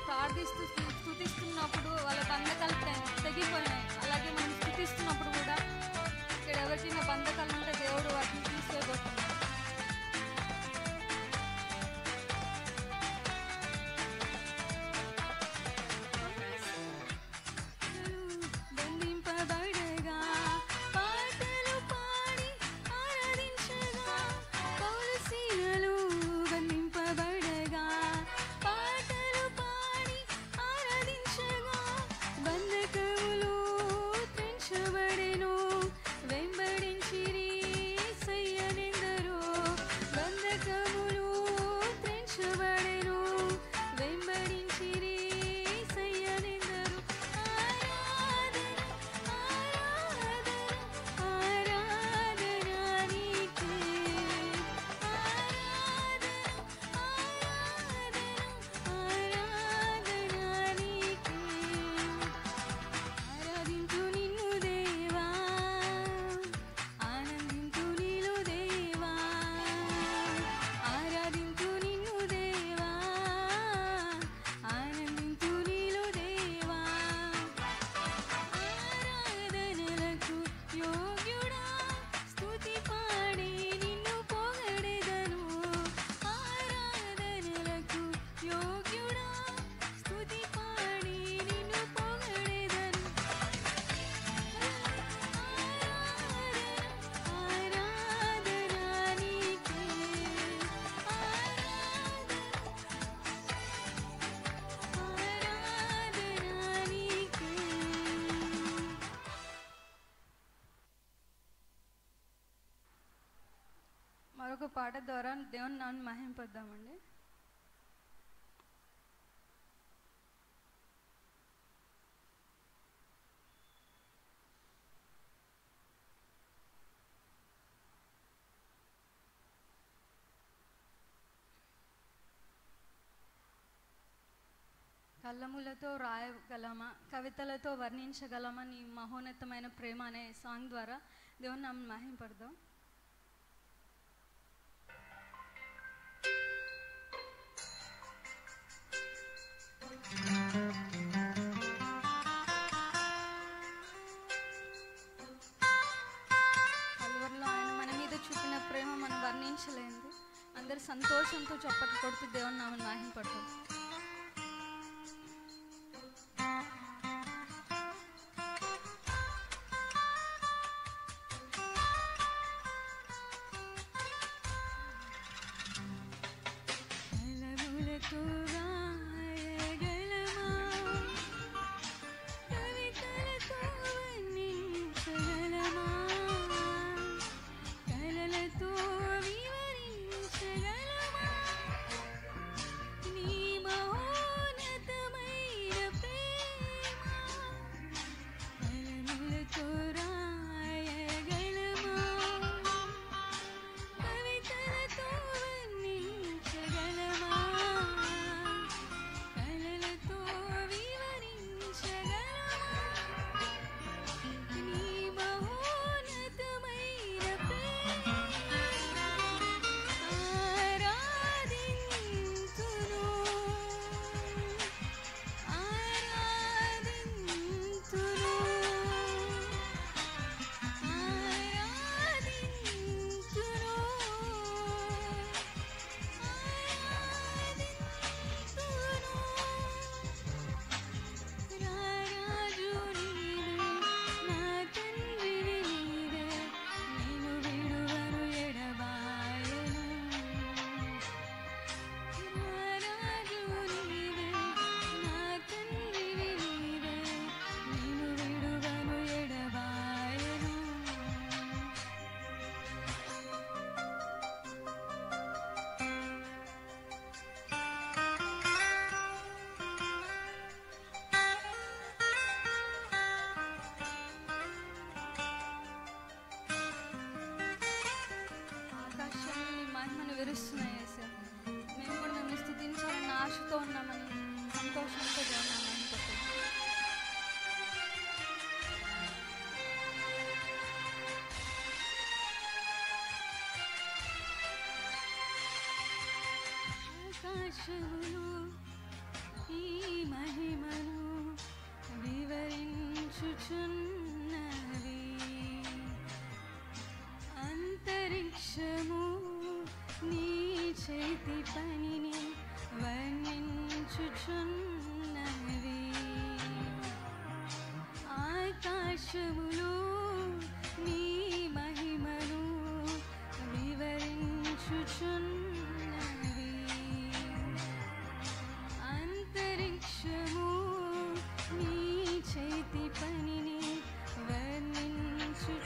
ప్రార్థిస్తూ స్తుతిస్తున్నప్పుడు వాళ్ళ బంధకాలు తెగిపోయినాయి. అలాగే మనం స్తుతిస్తున్నప్పుడు కూడా ఇక్కడ ఎవరికైనా బంధకాలు ఉంటే దేవుడు వాటిని తీసివేయబోతున్నాడు. మరొక పాట ద్వారా దేవుని నామమును మహింపొద్దామండి. కళ్ళములతో రాయగలమా, కవితలతో వర్ణించగలమా నీ మహోన్నతమైన ప్రేమ అనే సాంగ్ ద్వారా దేవుని నామమును మహింపొద్దాం. కల్వరిలో ఆయన మన మీద చూపిన ప్రేమ మనం వర్ణించలేదు. అందరు సంతోషంతో చప్పట్లు కొడుతూ దేవుని నామమును మహింపొద్దాం. విరుస్తున్నాయి యేసయ్య. మేము కూడా మిమ్మల్ని స్తుతించాలన్న ఆశతో ఉన్నామని సంతోషంతో దేవుని మహింపొద్దాం. ఆకాశములు ఈ మహిమను వివరించుచున్నవి, అంతరిక్షము నీ చేతి పనిని వర్ణించుచున్నవి. ఆకాశములు నీ మహిమను వివరించుచున్నవి, అంతరిక్షము నీ చేతి పనిని వర్ణించుచున్నది.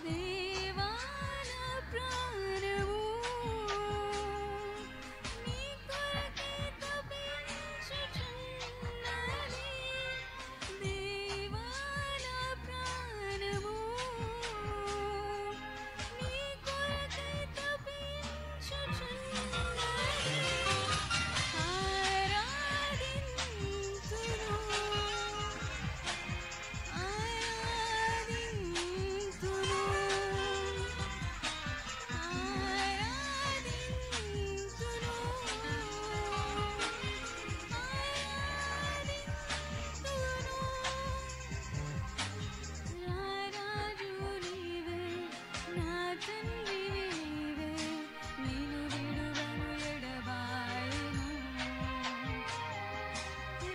దేవా నా ప్రాణము నీ కొరకే తపించుచున్నది. దేవా నా ప్రాణము నీ కొరకే తపించుచున్నది. ఆరాధింతును, ఆరాధింతును, ఆరాధింతును, ఆరాధింతును. రారాజు నీవే, నా తండ్రివి నీవే, నిన్ను విడువను ఎడబాయను.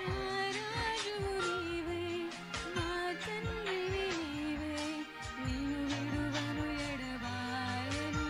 రారాజు నీవే, నా తండ్రివి నీవే, నిన్ను విడువను ఎడబాయను.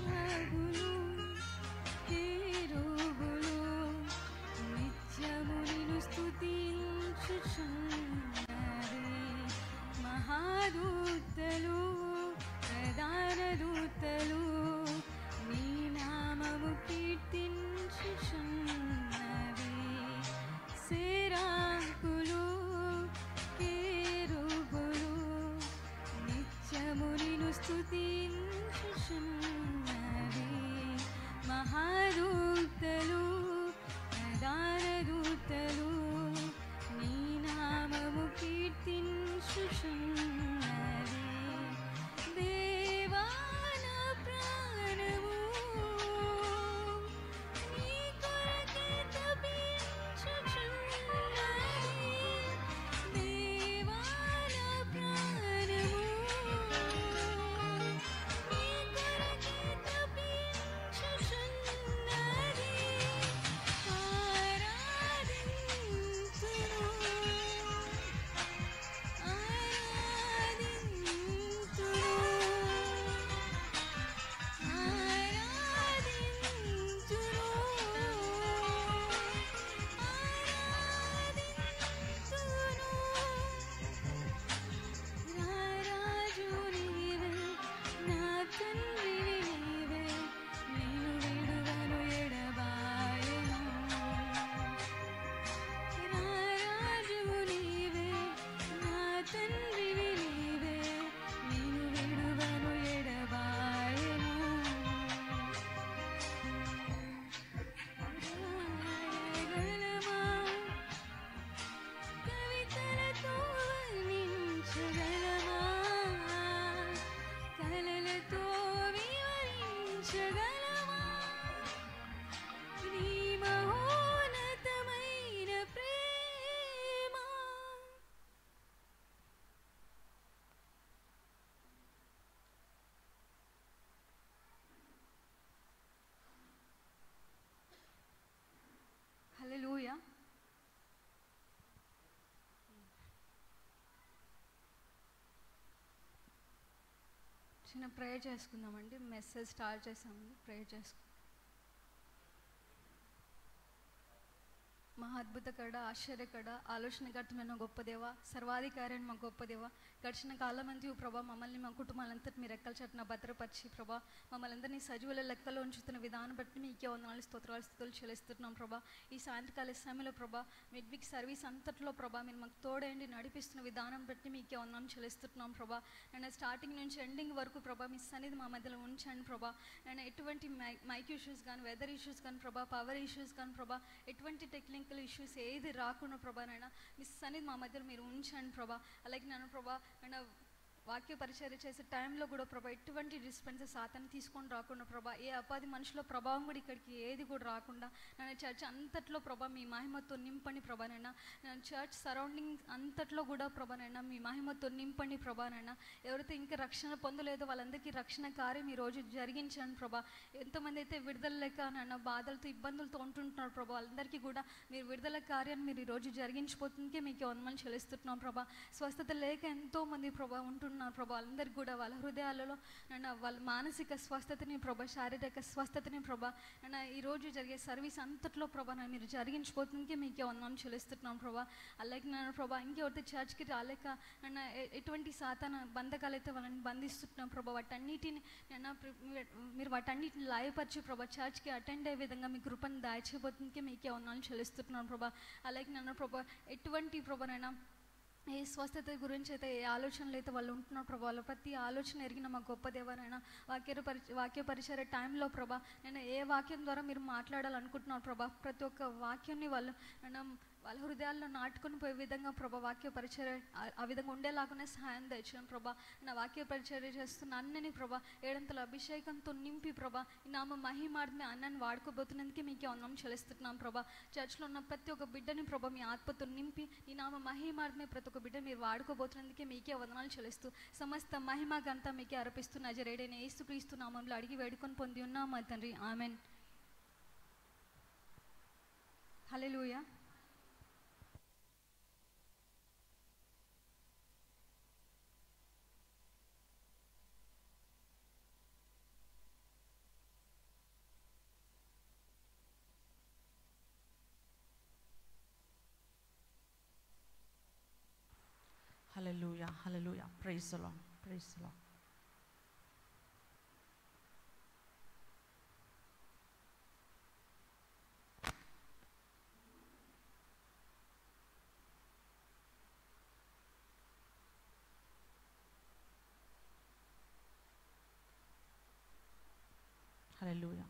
రాగులు, కేరుబులు నిత్యము నిన్ను స్తుతించుచున్నవి. మహాదూతలు, ప్రధాన దూతలు నీ నామము కీర్తించుచున్నవి. సేరాకులు, కేరుబులు నిత్యము నిన్ను స్తుతించుచున్నవి. మహాదూతలు, ప్రధాన దూతలు నీ నామము కీర్తించుచున్నవి. దేవా నా ప్రాణము నీ కొరకే తపించుచున్నది. దేవా నా ప్రాణము నీ కొరకే తపించుచున్నది. ఆరాధింతును, ఆరాధింతును, ఆరాధింతును, ఆరాధింతును. రారాజు నీవే, నా తండ్రివి నీవే, నిన్ను విడువను ఎడబాయను. రారాజు నీవే, నా తండ్రివి నీవే, నిన్ను విడువను ఎడబాయను. రాయగలమా, కవితలతో వర్ణించగలమా, కలలతో వివరించగలమా నీ మహోన్నతమైన ప్రేమ. హల్లెలూయా. చిన్న ప్రేయర్ చేసుకుందామండి. మెసేజ్ స్టార్ట్ చేసామండి, ప్రేయర్ చేసుకుందాం. మహా అద్భుతకర, ఆశ్చర్యకర, ఆలోచనకర్తమైన గొప్ప దేవ, సర్వాధికారి మా గొప్ప దేవ, గడిచిన కాలమంతా ప్రభా మమ్మల్ని మా కుటుంబాలంతటి మీ రెక్కల చాటున భద్రపరిచి ప్రభా మమ్మల్ని అందరినీ సజీవుల లెక్కలో ఉంచుతున్న విధానం బట్టి మీకే వందనాలు స్తోత్రాలు స్తుతులు చెల్లిస్తున్నాం ప్రభా. ఈ సాయంత్రకాల సమయంలో ప్రభా మిడ్విక్ సర్వీస్ అంతట్లో ప్రభా మీరు మాకు తోడేండి నడిపిస్తున్న విధానం బట్టి మీకే వందనం చెల్లిస్తున్నాం ప్రభా. నేను స్టార్టింగ్ నుంచి ఎండింగ్ వరకు ప్రభా మీ సన్నిధి మా మధ్యలో ఉంచండి ప్రభా. నేను ఎటువంటి మైక్ ఇష్యూస్ కానీ, వెదర్ ఇష్యూస్ కానీ ప్రభా, పవర్ ఇష్యూస్ కానీ ప్రభా, ఎటువంటి టెక్నికల్ ఇష్యూస్ ఏది రాకుండా ప్రభా నైనా మీ సన్నిధి మా మధ్యలో మీరు ఉంచండి ప్రభా. అలాగే నేను ప్రభా వాక్య పరిచర్య చేసే టైంలో కూడా ప్రభా ఎటువంటి డిస్పెన్సెస్ సాతాను తీసుకొని రాకుండా ప్రభా, ఏ అపాధి మనుషుల ప్రభావం కూడా ఇక్కడికి ఏది కూడా రాకుండా నేను చర్చ్ అంతట్లో ప్రభా మీ మహిమతో నింపండి ప్రభానైనా. నేను చర్చ్ సరౌండింగ్ అంతట్లో కూడా ప్రభానైనా మీ మహిమతో నింపండి ప్రభానైనా. ఎవరైతే ఇంకా రక్షణ పొందలేదో వాళ్ళందరికీ రక్షణ కార్యం ఈరోజు జరిగించండి ప్రభా. ఎంతమంది అయితే విడుదల లేక నన్ను బాధలతో ఇబ్బందులతో ఉంటుంటున్నారు ప్రభా, వాళ్ళందరికీ కూడా మీరు విడుదల కార్యాన్ని మీరు ఈరోజు జరిగించిపోతుందికే మీకు వందనాలు చెల్లిస్తున్నాం ప్రభా. స్వస్థత లేక ఎంతోమంది ప్రభా ఉంటున్నారు ప్రభా, వాళ్ళందరికీ కూడా వాళ్ళ హృదయాలలో వాళ్ళ మానసిక స్వస్థతని ప్రభా, శారీరక స్వస్థతని ప్రభా ఈరోజు జరిగే సర్వీస్ అంతట్లో ప్రభా మీరు జరిగించిపోతుందికే మీకే వందనం చెల్లిస్తున్నాం ప్రభా. అలాగే నేను ప్రభా ఇంకెవరితో చర్చ్కి రాలేక ఎటువంటి సాతాన బంధకాలు అయితే వాళ్ళని బంధిస్తున్నాం ప్రభా, వాటన్నిటిని మీరు వాటన్నిటిని లాయపరిచి ప్రభా చర్చ్కి అటెండ్ అయ్యే విధంగా మీ కృపను దాచిపోతుందికే మీకే వందనాలు చెల్లిస్తున్నాం ప్రభా. అలాగే నేను ప్రభా ఎటువంటి ప్రభానైనా ఏ స్వస్థత గురించి అయితే ఏ ఆలోచనలు అయితే వాళ్ళు ఉంటున్నారు ప్రభా, వాళ్ళ ప్రతి ఆలోచన ఎరిగిన మా గొప్ప దేవనైనా వాక్య పరిచయ టైంలో ప్రభా నేను ఏ వాక్యం ద్వారా మీరు మాట్లాడాలనుకుంటున్నారు ప్రభా, ప్రతి ఒక్క వాక్యాన్ని వాళ్ళు వాళ్ళ హృదయాల్లో నాటుకొని పోయే విధంగా ప్రభా వాక్య పరిచర్య ఆ విధంగా ఉండేలాగానే సహాయం తెచ్చాను ప్రభా. నా వాక్య పరిచర్య చేస్తున్న అన్నని ప్రభా ఏడంతల అభిషేకంతో నింపి ప్రభా ఈ నామ మహిమార్థమే అన్నని వాడుకోబోతున్నందుకే మీకే వందనం చెల్లిస్తున్నాం ప్రభా. చర్చ్లో ఉన్న ప్రతి ఒక్క బిడ్డని ప్రభా మీ ఆత్మతో నింపి ఈ నామ మహిమార్థమే ప్రతి ఒక్క బిడ్డ మీరు వాడుకోబోతున్నందుకే మీకే వందనాలు చెల్లిస్తూ సమస్త మహిమ ఘనత మీకే అర్పిస్తూ నజరేయుడైన యేసుక్రీస్తు నామంలో అడిగి వేడుకొని పొంది ఉన్నాం మా తండ్రి, amen. Hallelujah. Hallelujah, hallelujah. Praise the Lord, praise the Lord. Hallelujah.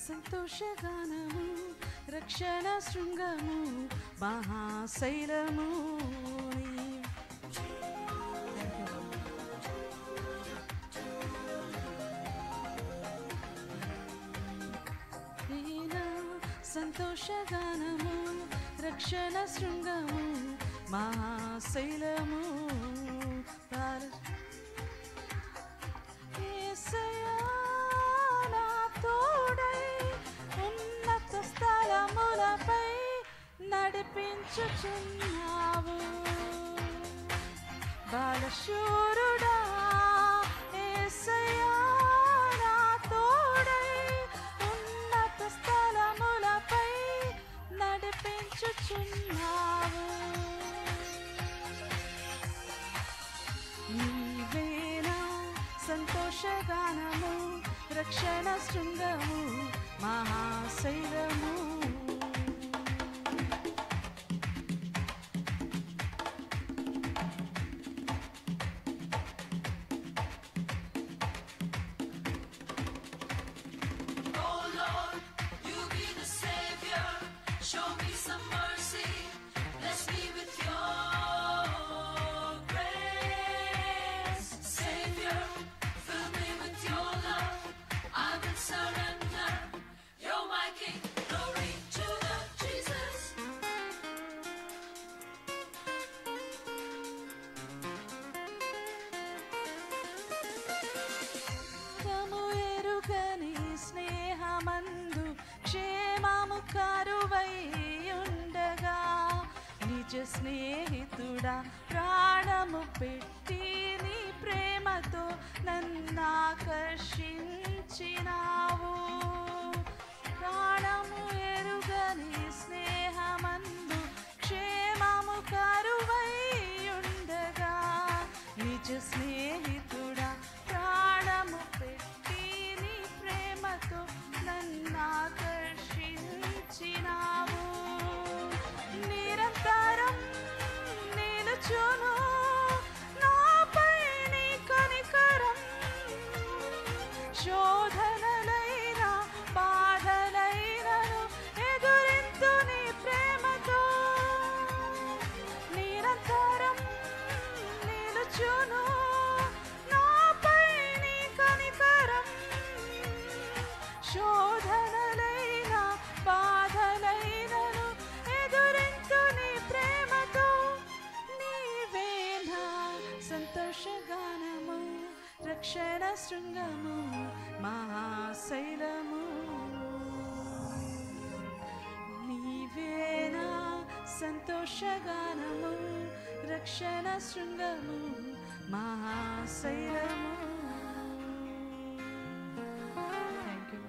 సంతోషగానము రక్షణ శృంగము మహాశైలము సంతోషగానము రక్షణ శృంగము మహాశైలము స్థలములపై నడిపించుచున్నావు బాలశూరుడా యేసయ్యా నా తోడై ఉన్నత స్థలములపై నడిపించుచున్నావు. నీవేనా సంతోషగానము రక్షణ శృంగము మహాశైలము. నిజ స్నేహితుడా ప్రాణము పెట్టి నీ ప్రేమతో నన్నాకర్షించినావు. ప్రాణము ఎరుగని స్నేహమందు క్షేమము కరువై ఉండగా నిజ స్నేహితుడా ప్రాణము పెట్టి నీ ప్రేమతో నన్నాకర్షించినావు. నిరంతరం నిలుచును నాపై నీ కనికరం. శోధనలైన బాధలైనను ఎదురింతు నీ ప్రేమతో. నిరంతరం నిలుచును నాపై నీ కనికరం. శోధనలైన బాధలైనను ఎదురింతు నీ ప్రేమతో. నీవే నా సంతోషగానము, రక్షణ శృంగము, మహాశైలము. నీవే నా సంతోషగానము, రక్షణ శృంగము, మహాశైలము. Thank you.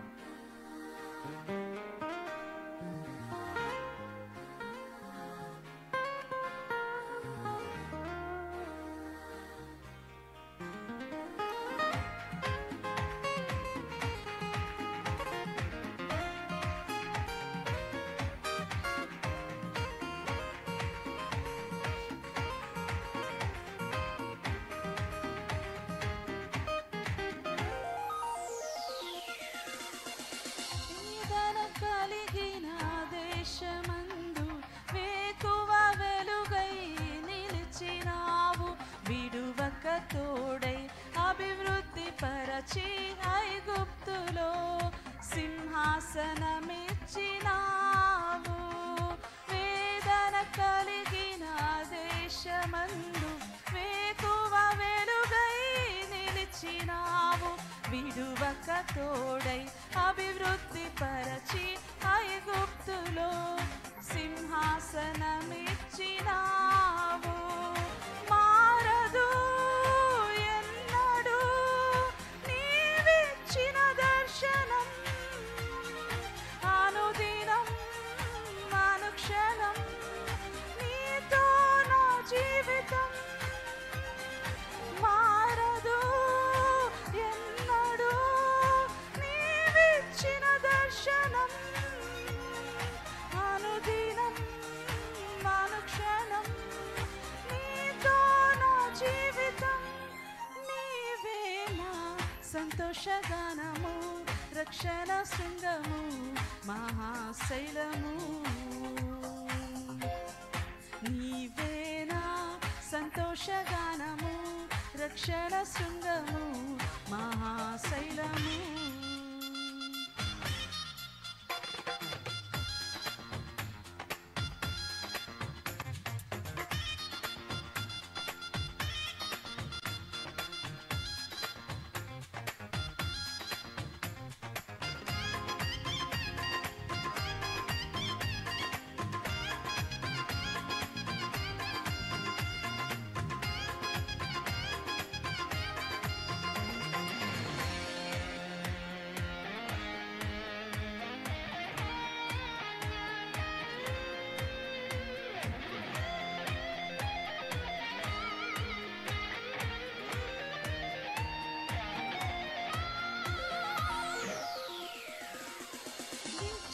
వేదన కలిగిన దేశమందు వేకువ వెలుగై నిలిచినావు. విడువక తోడై అభివృద్ధి పరచి ఐగుప్తులో సింహాసనమిచ్చినావు. వేదన కలిగిన దేశమందు వేకువ వెలుగై నిలిచినావు. విడువక తోడై అభివృద్ధి పరచి ఐగుప్తులో సింహాసనమిచ్చినావు. మారదు ఎన్నడూ నీవిచ్చిన దర్శనం. అనుదినం అనుక్షణం నీతో నా జీవితం. మారదు ఎన్నడూ నీవిచ్చిన దర్శనం. అనుదినం అనుక్షణం నీతో నా జీవితం. నీవే నా సంతోషగానము, రక్షణ శృంగము, మహాశైలము. నీవే నా సంతోషగానము, రక్షణ శృంగము, మహాశైలము.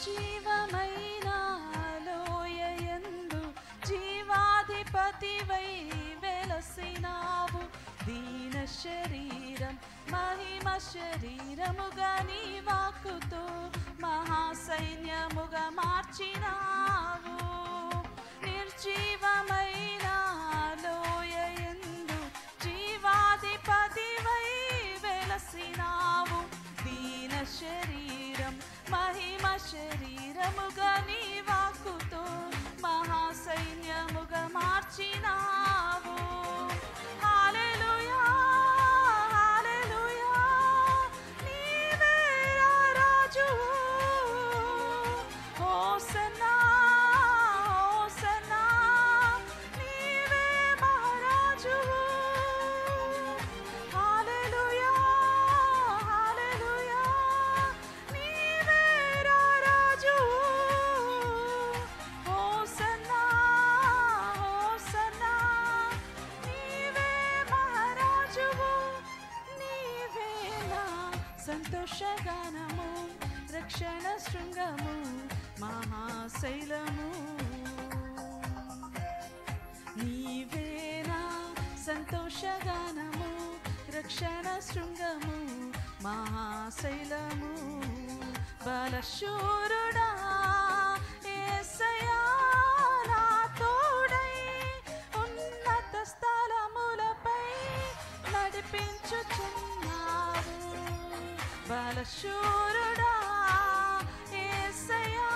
జీవమైన లోయయందు జీవాధిపతివై వెలసినావు. దీన శరీరం మహిమ శరీరముగా నీ వాక్కుతో మహాసైన్యముగా మార్చినావు. నిర్జీవమైన లోయయందు జీవాధిపతివై వెలసినావు. దీన శరీరం మహిమ శరీరముగా నీ వాక్కుతో మహాసైన్యముగా మార్చినావు. హల్లెలూయా హల్లెలూయా నీవే రాజువు. హోసన్నా హోసన్నా మహాశైలము బలశూరుడా యేసయ్యా నా తోడై ఉన్నత స్థలములపై నడిపించుచున్నావు. బలశూరుడా యేసయ్యా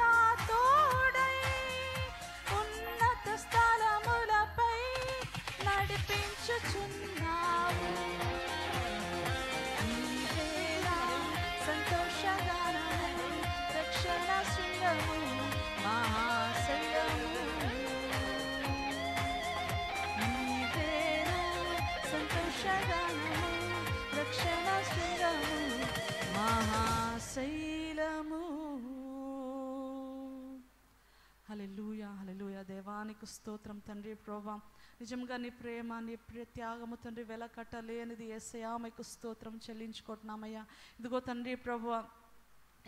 నా తోడై ఉన్నత స్థలములపై నడిపించుచున్నావు. నీవేనా సంతోషగానము రక్షణ శృంగము మహాశైలము. నీవేనా సంతోషగానము రక్షణ శృంగము మహాశైలము. హల్లెలూయా హల్లెలూయా. దేవానికి స్తోత్రం తండ్రి. ప్రభువా నిజంగా నీ ప్రేమ నీ త్యాగము తండ్రి వెల కట్టలేనిది. యేసయ్యా మీకు స్తోత్రం చెల్లించుకుంటున్నామయ్యా. ఇదిగో తండ్రి ప్రభువా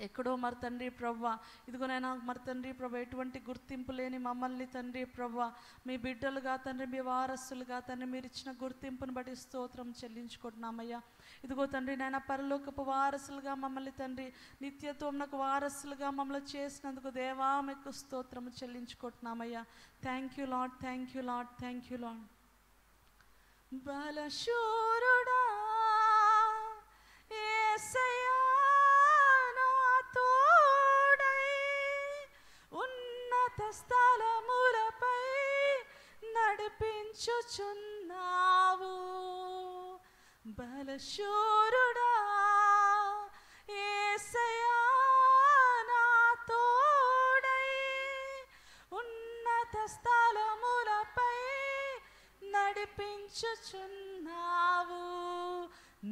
ఎక్కడో మరి తండ్రి ప్రభువా ఇదిగోనైనా మరి తండ్రి ప్రభు ఎటువంటి గుర్తింపు లేని మమ్మల్ని తండ్రి ప్రభువా మీ బిడ్డలుగా తండ్రి మీ వారసులుగా తండ్రి మీరు ఇచ్చిన గుర్తింపును బట్టి స్తోత్రం చెల్లించుకుంటున్నామయ్యా. ఇదిగో తండ్రి నాయన పరలోకపు వారసులుగా మమ్మల్ని తండ్రి నిత్యత్వంకు వారసులుగా మమ్మల్ని చేసినందుకు దేవా మీకు స్తోత్రం చెల్లించుకుంటున్నామయ్యా. Thank you Lord, thank you Lord, thank you Lord. బలశూరుడా యేసయ్యా నా తోడై ఉన్నత స్థలములపై నడిపించుచున్నావు. బలశూరుడా యేసయ్యా నా తోడై ఉన్నత స్థలములపై నడిపించుచున్నావు.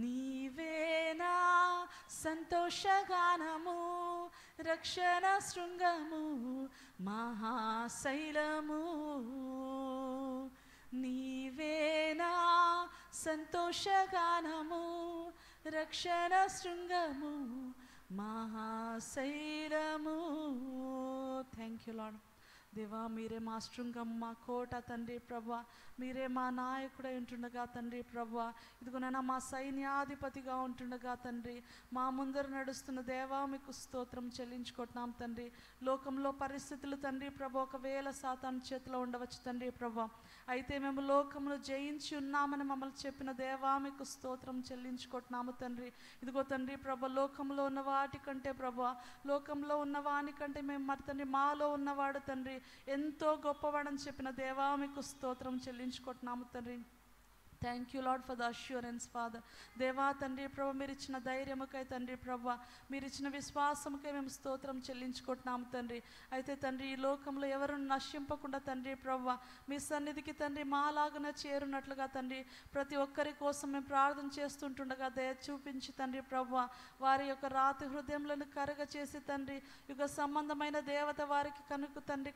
నీవేనా సంతోషగానము రక్షణ శృంగము మహాశైలము. నీవేనా సంతోషగానము రక్షణ శృంగము మహాశైలము. Thank you Lord. దేవా మీరే మా శృంగం మా కోట తండ్రి ప్రభా మీరే మా నాయకుడై ఉంటుండగా తండ్రి ప్రభా ఇదిగోనైనా మా సైన్యాధిపతిగా ఉంటుండగా తండ్రి మా ముందర నడుస్తున్న దేవా మీకు స్తోత్రం చెల్లించుకుంటున్నాం తండ్రి. లోకంలో పరిస్థితులు తండ్రి ప్రభా ఒకవేళ సాతాను చేతిలో ఉండవచ్చు తండ్రి ప్రభా అయితే మేము లోకమును జయించి ఉన్నామని మమ్మల్ని చెప్పిన దేవా మీకు స్తోత్రం చెల్లించుకుంటున్నాము తండ్రి. ఇదిగో తండ్రి ప్రభా లోకంలో ఉన్న వాటి కంటే ప్రభా లోకంలో ఉన్న వానికంటే మేము మరి తండ్రి మాలో ఉన్నవాడు తండ్రి ఎంతో గొప్పవాడని చెప్పిన దేవా మీకు స్తోత్రం చెల్లించుకుంటున్నాము తండ్రి. Thank you lord for the assurance father. దేవా తండ్రి ప్రభా మీరు ఇచ్చిన ధైర్యముకై తండ్రి ప్రభా మీరు ఇచ్చిన విశ్వాసముకై మేము స్తోత్రం చెల్లించుకుంటున్నాము తండ్రి. అయితే తండ్రి ఈ లోకంలో ఎవరు నశింపకుండా తండ్రి ప్రభా మీ సన్నిధికి తండ్రి మాలాగున చేరునట్లుగా తండ్రి ప్రతి ఒక్కరి కోసం మేము ప్రార్థన చేస్తుంటుండగా దయ చూపించి తండ్రి ప్రభా వారి యొక్క రాతి హృదయములను కరగ చేసి తండ్రి యుగ సంబంధమైన దేవత వారికి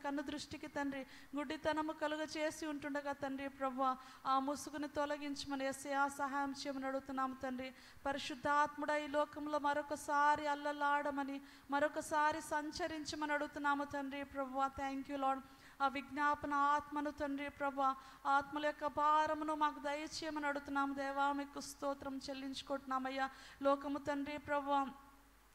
కన్ను దృష్టికి తండ్రి గుడ్డితనము కలుగ చేసి ఉంటుండగా తండ్రి ప్రభా ఆ ముసుగుని తొలగించమని యేసయ్యా సహాయం చేయమని అడుగుతున్నాము తండ్రి. పరిశుద్ధాత్ముడ ఈ లోకంలో మరొకసారి అల్లలాడమని మరొకసారి సంచరించమని అడుగుతున్నాము తండ్రి ప్రభువా. Thank you lord. ఆ విజ్ఞాపన ఆత్మను తండ్రి ప్రభా ఆత్మల యొక్క భారమును మాకు దయచేయమని అడుగుతున్నాము దేవా మీకు స్తోత్రం చెల్లించుకుంటున్నామయ్యా. లోకము తండ్రి ప్రభా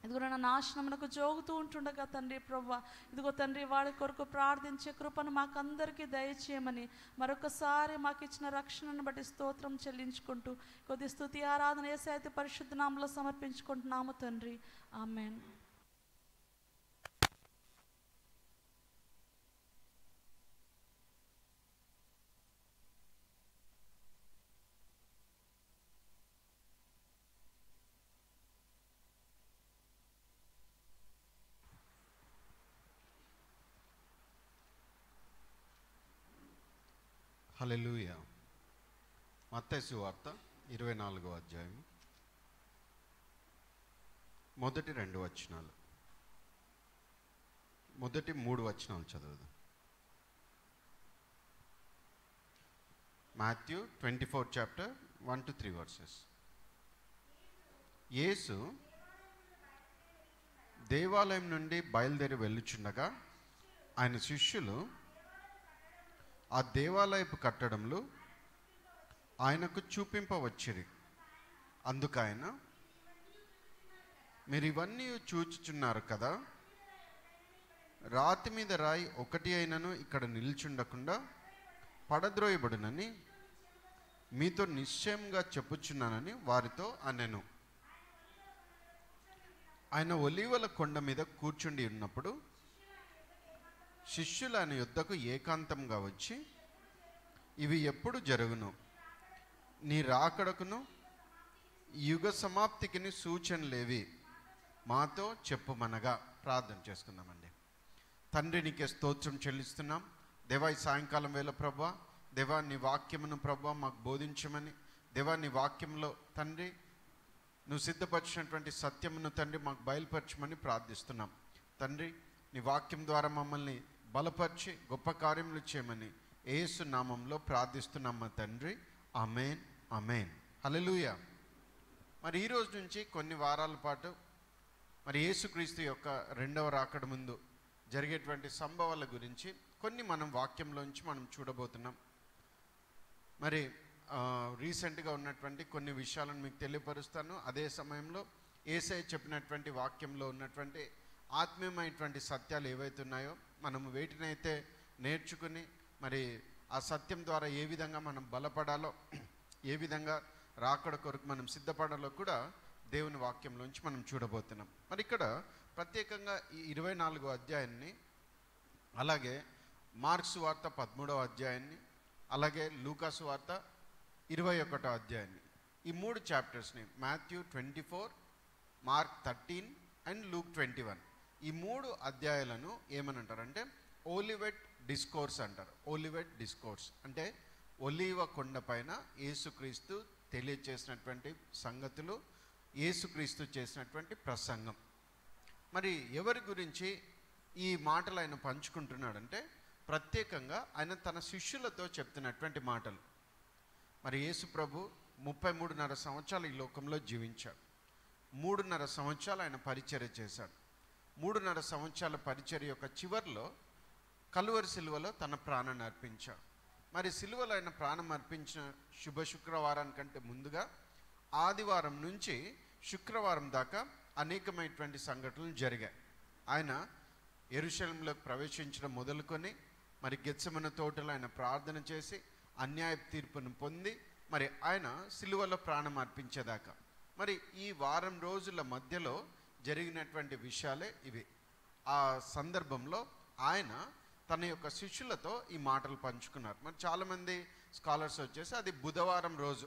ఇదిగో నా నాశనమునకు జోగుతూ ఉంటుండగా తండ్రి ప్రభువా ఇదిగో తండ్రి వాడి కొరకు ప్రార్థించే కృపను మాకందరికీ దయచేయమని మరొకసారి మాకు ఇచ్చిన రక్షణను బట్టి స్తోత్రం చెల్లించుకుంటూ కొద్ది స్తుతి ఆరాధన యేసయ్య పరిశుద్ధ నామములో సమర్పించుకుంటున్నాము తండ్రి. ఆమేన్. హల్లెలూయా. మత్తయి సువార్త 24వ అధ్యాయం మొదటి 2 వచనాలు మొదటి 3 వచనాలు చదువుదాం. Matthew 24 chapter 1 to 3 verses. యేసు దేవాలయం నుండి బయలుదేరి వెళ్ళుచుండగా ఆయన శిష్యులు ఆ దేవాలయపు కట్టడంలో ఆయనకు చూపింపవచ్చిరి. అందుకైన మీరు ఇవన్నీ చూచుచున్నారు కదా, రాతి మీద రాయి ఒకటి అయినను ఇక్కడ నిల్చుండకుండా పడద్రోయబడునని మీతో నిశ్చయంగా చెప్పుచున్నానని వారితో అనెను. ఆయన ఒలీవల కొండ మీద కూర్చుండి ఉన్నప్పుడు శిష్యులు ఆయన యుద్ధకు ఏకాంతంగా వచ్చి, ఇవి ఎప్పుడు జరుగును, నీ రాకడకును యుగ సమాప్తికిని సూచనలేవి మాతో చెప్పుమనగా. ప్రార్థన చేసుకుందామండి. తండ్రి, నీకే స్తోత్రం చెల్లిస్తున్నాం దేవా. ఈ సాయంకాలం వేళ ప్రభువా, దేవా నీ వాక్యమును ప్రభువా మాకు బోధించమని, దేవా నీ వాక్యంలో తండ్రి నువ్వు సిద్ధపరిచినటువంటి సత్యమును తండ్రి మాకు బయలుపరచమని ప్రార్థిస్తున్నాం తండ్రి. నీ వాక్యం ద్వారా మమ్మల్ని బలపరిచి గొప్ప కార్యములు చేయమని యేసు నామంలో ప్రార్థిస్తున్నాం మా తండ్రి. ఆమేన్, ఆమేన్, హల్లెలూయా. మరి ఈరోజు నుంచి కొన్ని వారాల పాటు మరి యేసుక్రీస్తు యొక్క రెండవ రాకడ ముందు జరిగేటువంటి సంభవాల గురించి కొన్ని మనం వాక్యంలోంచి మనం చూడబోతున్నాం. మరి రీసెంట్గా ఉన్నటువంటి కొన్ని విషయాలను మీకు తెలియపరుస్తాను. అదే సమయంలో యేసయ్య చెప్పినటువంటి వాక్యంలో ఉన్నటువంటి ఆత్మీయమైనటువంటి సత్యాలు ఏవైతే ఉన్నాయో మనము వేటినైతే నేర్చుకుని మరి ఆ సత్యం ద్వారా ఏ విధంగా మనం బలపడాలో, ఏ విధంగా రాకడ కొరకు మనం సిద్ధపడాలో కూడా దేవుని వాక్యంలోంచి మనం చూడబోతున్నాం. మరి ఇక్కడ ప్రత్యేకంగా ఈ 24వ అధ్యాయాన్ని, అలాగే మార్క్స్ వార్త 13వ అధ్యాయాన్ని, అలాగే లూకాసు వార్త 21వ అధ్యాయాన్ని, ఈ 3 చాప్టర్స్ని మాథ్యూ 24, మార్క్ 13 అండ్ లూక్ 21, ఈ 3 అధ్యాయాలను ఏమని అంటారంటే ఓలివెట్ డిస్కోర్స్ అంటారు. ఓలివెట్ డిస్కోర్స్ అంటే ఒలీవ కొండ పైన యేసుక్రీస్తు తెలియచేసినటువంటి సంగతులు, యేసుక్రీస్తు చేసినటువంటి ప్రసంగం. మరి ఎవరి గురించి ఈ మాటలు ఆయన పంచుకుంటున్నాడంటే ప్రత్యేకంగా ఆయన తన శిష్యులతో చెప్తున్నటువంటి మాటలు. మరి యేసు ప్రభు 33.5 సంవత్సరాలు ఈ లోకంలో జీవించాడు. 3.5 సంవత్సరాలు ఆయన పరిచర్య చేశాడు. 3.5 సంవత్సరాల పరిచర్య యొక్క చివరిలో కలువరి సిలువలో తన ప్రాణాన్ని అర్పించాడు. మరి సిలువలో ఆయన ప్రాణం అర్పించిన శుభ శుక్రవారానికంటే ముందుగా ఆదివారం నుంచి శుక్రవారం దాకా అనేకమైనటువంటి సంఘటనలు జరిగాయి. ఆయన యెరూషలేములోకి ప్రవేశించడం మొదలుకొని మరి గెత్సెమనే తోటలో ఆయన ప్రార్థన చేసి అన్యాయ తీర్పును పొంది మరి ఆయన సిలువలో ప్రాణం అర్పించేదాకా మరి ఈ వారం రోజుల మధ్యలో జరిగినటువంటి విషయాలే ఇవి. ఆ సందర్భంలో ఆయన తన యొక్క శిష్యులతో ఈ మాటలు పంచుకున్నారు. మరి చాలామంది స్కాలర్స్ వచ్చేసి అది బుధవారం రోజు,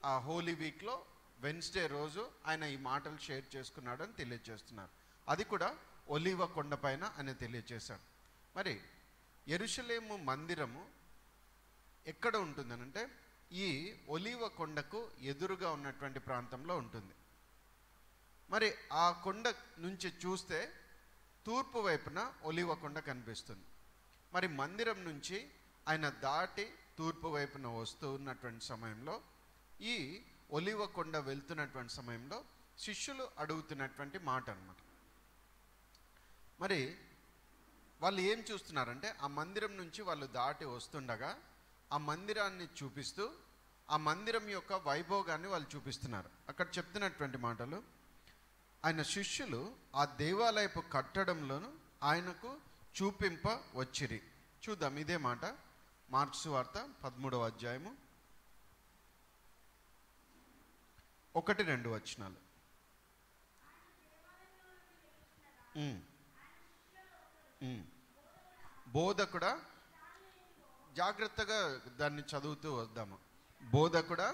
ఆ హోలీ వీక్లో వెన్స్డే రోజు ఆయన ఈ మాటలు షేర్ చేసుకున్నాడు అని తెలియజేస్తున్నారు. అది కూడా ఒలీవ కొండ పైన ఆయన తెలియజేశాడు. మరి యెరూషలేము మందిరము ఎక్కడ ఉంటుందనంటే ఈ ఒలీవ కొండకు ఎదురుగా ఉన్నటువంటి ప్రాంతంలో ఉంటుంది. మరి ఆ కొండ నుంచి చూస్తే తూర్పు వైపున ఒలీవ కొండ కనిపిస్తుంది. మరి మందిరం నుంచి ఆయన దాటి తూర్పు వైపున వస్తూ ఉన్నటువంటి సమయంలో, ఈ ఒలీవ కొండ వెళ్తున్నటువంటి సమయంలో శిష్యులు అడుగుతున్నటువంటి మాట అన్నమాట. మరి వాళ్ళు ఏం చూస్తున్నారంటే ఆ మందిరం నుంచి వాళ్ళు దాటి వస్తుండగా ఆ మందిరాన్ని చూపిస్తూ ఆ మందిరం యొక్క వైభోగాన్ని వాళ్ళు చూపిస్తున్నారు. అక్కడ చెప్తున్నటువంటి మాటలు, ఆయన శిష్యులు ఆ దేవాలయపు కట్టడంలోను ఆయనకు చూపింప వచ్చిరి. చూద్దాం ఇదే మాట, మార్క్స్ వార్త 13వ అధ్యాయము 1-2 వచనాలు. బోధకుడా, జాగ్రత్తగా దాన్ని చదువుతూ వద్దాము. బోధకుడా,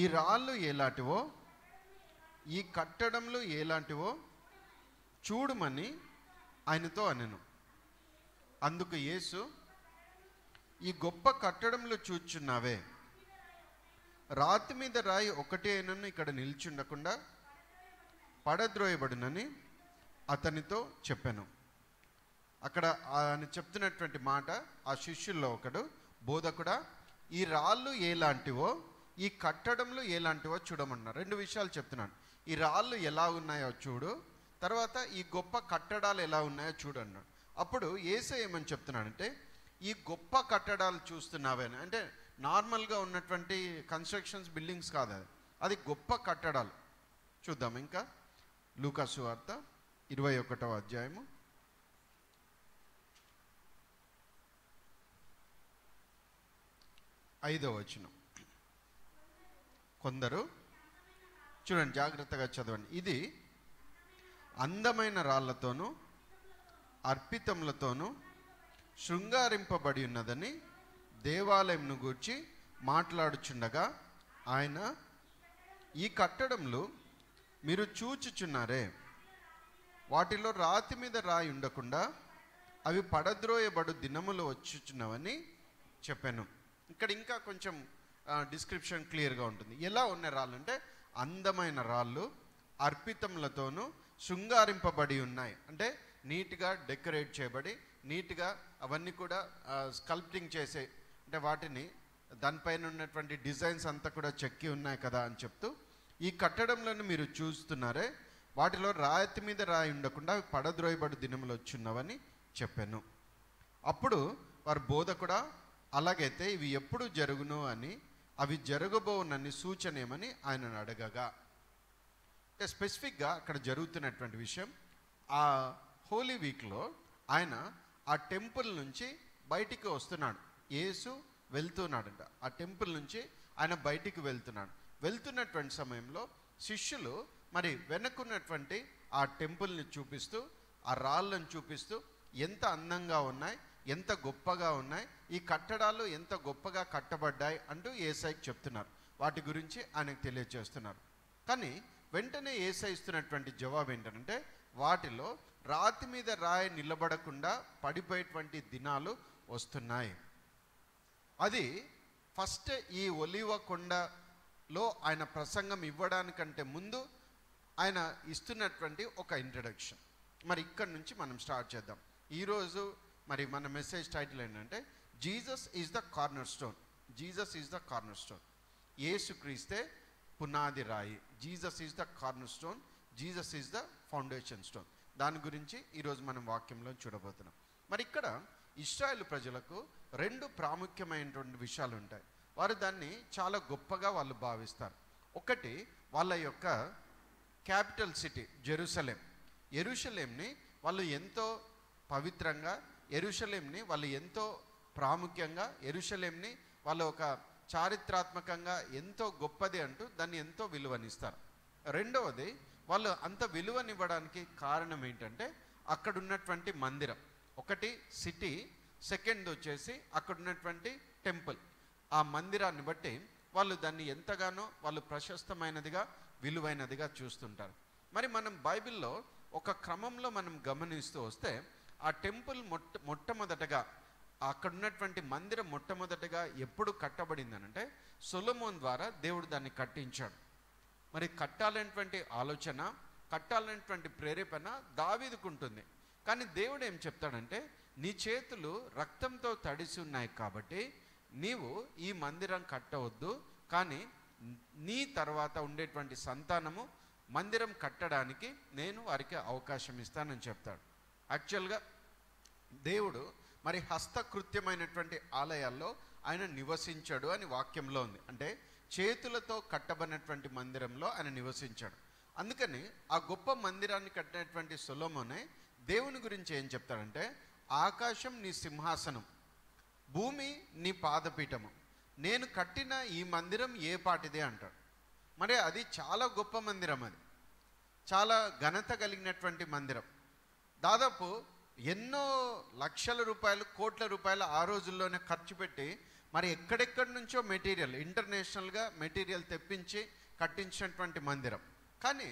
ఈ రాళ్ళు ఎలాంటివో ఈ కట్టడంలో ఎలాంటివో చూడమని ఆయనతో అనెను. అందుకు యేసు, ఈ గొప్ప కట్టడంలో చూచున్నావే, రాతి మీద రాయి ఒకటి అయినను ఇక్కడ నిల్చుండకుండా పడద్రోయబడునని అతనితో చెప్పాను. అక్కడ ఆయన చెప్తున్నటువంటి మాట, ఆ శిష్యుల్లో ఒకడు, బోధకుడా ఈ రాళ్ళు ఎలాంటివో ఈ కట్టడంలో ఎలాంటివో చూడమన్నారు. 2 విషయాలు చెప్తున్నాను. ఈ రాళ్ళు ఎలా ఉన్నాయో చూడు, తర్వాత ఈ గొప్ప కట్టడాలు ఎలా ఉన్నాయో చూడన్నాడు. అప్పుడు యేసయ్య ఏమని చెప్తున్నాడంటే, ఈ గొప్ప కట్టడాలు చూస్తున్నావేనా అంటే నార్మల్గా ఉన్నటువంటి కన్స్ట్రక్షన్స్, బిల్డింగ్స్ కాదు, అది గొప్ప కట్టడాలు. చూద్దాం. ఇంకా లూకా సువార్త 21వ అధ్యాయము 5వ వచనం. కొందరు, చూడండి జాగ్రత్తగా చదవండి, ఇది అందమైన రాళ్లతోనూ అర్పితములతోనూ శృంగారింపబడి ఉన్నదని దేవాలయంను గూర్చి మాట్లాడుచుండగా ఆయన, ఈ కట్టడములు మీరు చూచుచున్నారే, వాటిలో రాతి మీద రాయి ఉండకుండా అవి పడద్రోయబడు దినములు వచ్చుచున్నవని చెప్పాను. ఇక్కడ ఇంకా కొంచెం డిస్క్రిప్షన్ క్లియర్గా ఉంటుంది. ఎలా ఉన్న రాళ్ళు అంటే అందమైన రాళ్ళు, అర్పితములతోనూ శృంగారింపబడి ఉన్నాయి. అంటే నీట్గా డెకరేట్ చేయబడి, నీట్గా అవన్నీ కూడా స్కల్ప్టింగ్ చేసే, అంటే వాటిని దానిపైన ఉన్నటువంటి డిజైన్స్ అంతా కూడా చెక్కి ఉన్నాయి కదా అని చెప్తూ, ఈ కట్టడంలను మీరు చూస్తున్నారే, వాటిలో రాతి మీద రాయి ఉండకుండా పడద్రోయబడి దినములు వచ్చున్నవని చెప్పాను. అప్పుడు వారు, బోధకుడా, అలాగైతే ఇవి ఎప్పుడు జరుగును అని, అవి జరగబోనని సూచన ఏమని ఆయనను అడగగా, అంటే స్పెసిఫిక్గా అక్కడ జరుగుతున్నటువంటి విషయం, ఆ హోలీ వీక్లో ఆయన ఆ టెంపుల్ నుంచి బయటికి వస్తున్నాడు. యేసు వెళ్తున్నాడంట. ఆ టెంపుల్ నుంచి ఆయన బయటికి వెళ్తున్నటువంటి సమయంలో శిష్యులు మరి వెనక్కున్నటువంటి ఆ టెంపుల్ని చూపిస్తూ, ఆ రాళ్ళను చూపిస్తూ, ఎంత అందంగా ఉన్నాయి, ఎంత గొప్పగా ఉన్నాయి, ఈ కట్టడాలు ఎంత గొప్పగా కట్టబడ్డాయి అంటూ యేసయ్యకి చెప్తున్నారు. వాటి గురించి ఆయనకు తెలియజేస్తున్నారు. కానీ వెంటనే యేసయ్య ఇస్తున్నటువంటి జవాబు ఏంటంటే, వాటిలో రాతి మీద రాయి నిలబడకుండా పడిపోయేటువంటి దినాలు వస్తున్నాయి. అది ఫస్ట్ ఈ ఒలివ కొండలో ఆయన ప్రసంగం ఇవ్వడానికంటే ముందు ఆయన ఇస్తున్నటువంటి ఒక ఇంట్రడక్షన్. మరి ఇక్కడి నుంచి మనం స్టార్ట్ చేద్దాం. ఈరోజు మరి మన మెసేజ్ టైటిల్ ఏంటంటే, Jesus is the cornerstone. Jesus is the cornerstone. యేసు క్రీస్తే పునాది రాయి. Jesus is the cornerstone, Jesus is the foundation stone. దాని గురించి ఈరోజు మనం వాక్యంలో చూడబోతున్నాం. మరి ఇక్కడ ఇశ్రాయేలు ప్రజలకు రెండు ప్రాముఖ్యమైనటువంటి విషయాలు ఉంటాయి. వారు దాన్ని చాలా గొప్పగా వాళ్ళు భావిస్తారు. ఒకటి, వాళ్ళ యొక్క క్యాపిటల్ సిటీ జెరూసలేం. యెరూషలేంని వాళ్ళు ఎంతో పవిత్రంగా, యెరూషలేంని వాళ్ళు ఎంతో ప్రాముఖ్యంగా, యెరూషలేంని వాళ్ళు ఒక చారిత్రాత్మకంగా ఎంతో గొప్పది అంటూ దాన్ని ఎంతో విలువనిస్తారు. రెండవది, వాళ్ళు అంత విలువనివ్వడానికి కారణం ఏంటంటే అక్కడ ఉన్నటువంటి మందిరం. ఒకటి సిటీ, సెకండ్ వచ్చేసి అక్కడ ఉన్నటువంటి టెంపుల్. ఆ మందిరాన్ని బట్టి వాళ్ళు దాన్ని ఎంతగానో వాళ్ళు ప్రశస్తమైనదిగా, విలువైనదిగా చూస్తుంటారు. మరి మనం బైబిల్లో ఒక క్రమంలో మనం గమనిస్తూ వస్తే, ఆ టెంపుల్ మొట్టమొదటగా అక్కడ ఉన్నటువంటి మందిరం మొట్టమొదటగా ఎప్పుడు కట్టబడిందనంటే సొలొమోన్ ద్వారా దేవుడు దాన్ని కట్టించాడు. మరి కట్టాలనేటువంటి ఆలోచన, కట్టాలనేటువంటి ప్రేరేపణ దావీదుకు ఉంటుంది. కానీ దేవుడు ఏం చెప్తాడంటే, నీ చేతులు రక్తంతో తడిసి ఉన్నాయి కాబట్టి నీవు ఈ మందిరం కట్టవద్దు, కానీ నీ తర్వాత ఉండేటువంటి సంతానము మందిరం కట్టడానికి నేను వారికి అవకాశం ఇస్తానని చెప్తాడు. యాక్చువల్గా దేవుడు మరి హస్తకృత్యమైనటువంటి ఆలయాల్లో ఆయన నివసించాడు అని వాక్యంలో ఉంది. అంటే చేతులతో కట్టబడినటువంటి మందిరంలో ఆయన నివసించాడు. అందుకని ఆ గొప్ప మందిరాన్ని కట్టినటువంటి సొలొమోనే దేవుని గురించి ఏం చెప్తాడంటే, ఆకాశం నీ సింహాసనం, భూమి నీ పాదపీఠము, నేను కట్టిన ఈ మందిరం ఏ పాటిదే అంటాడు. మరి అది చాలా గొప్ప మందిరం, అది చాలా ఘనత కలిగినటువంటి మందిరం. దాదాపు ఎన్నో లక్షల రూపాయలు, కోట్ల రూపాయలు ఆ రోజుల్లోనే ఖర్చు పెట్టి మరి ఎక్కడెక్కడి నుంచో మెటీరియల్, ఇంటర్నేషనల్గా మెటీరియల్ తెప్పించి కట్టించినటువంటి మందిరం. కానీ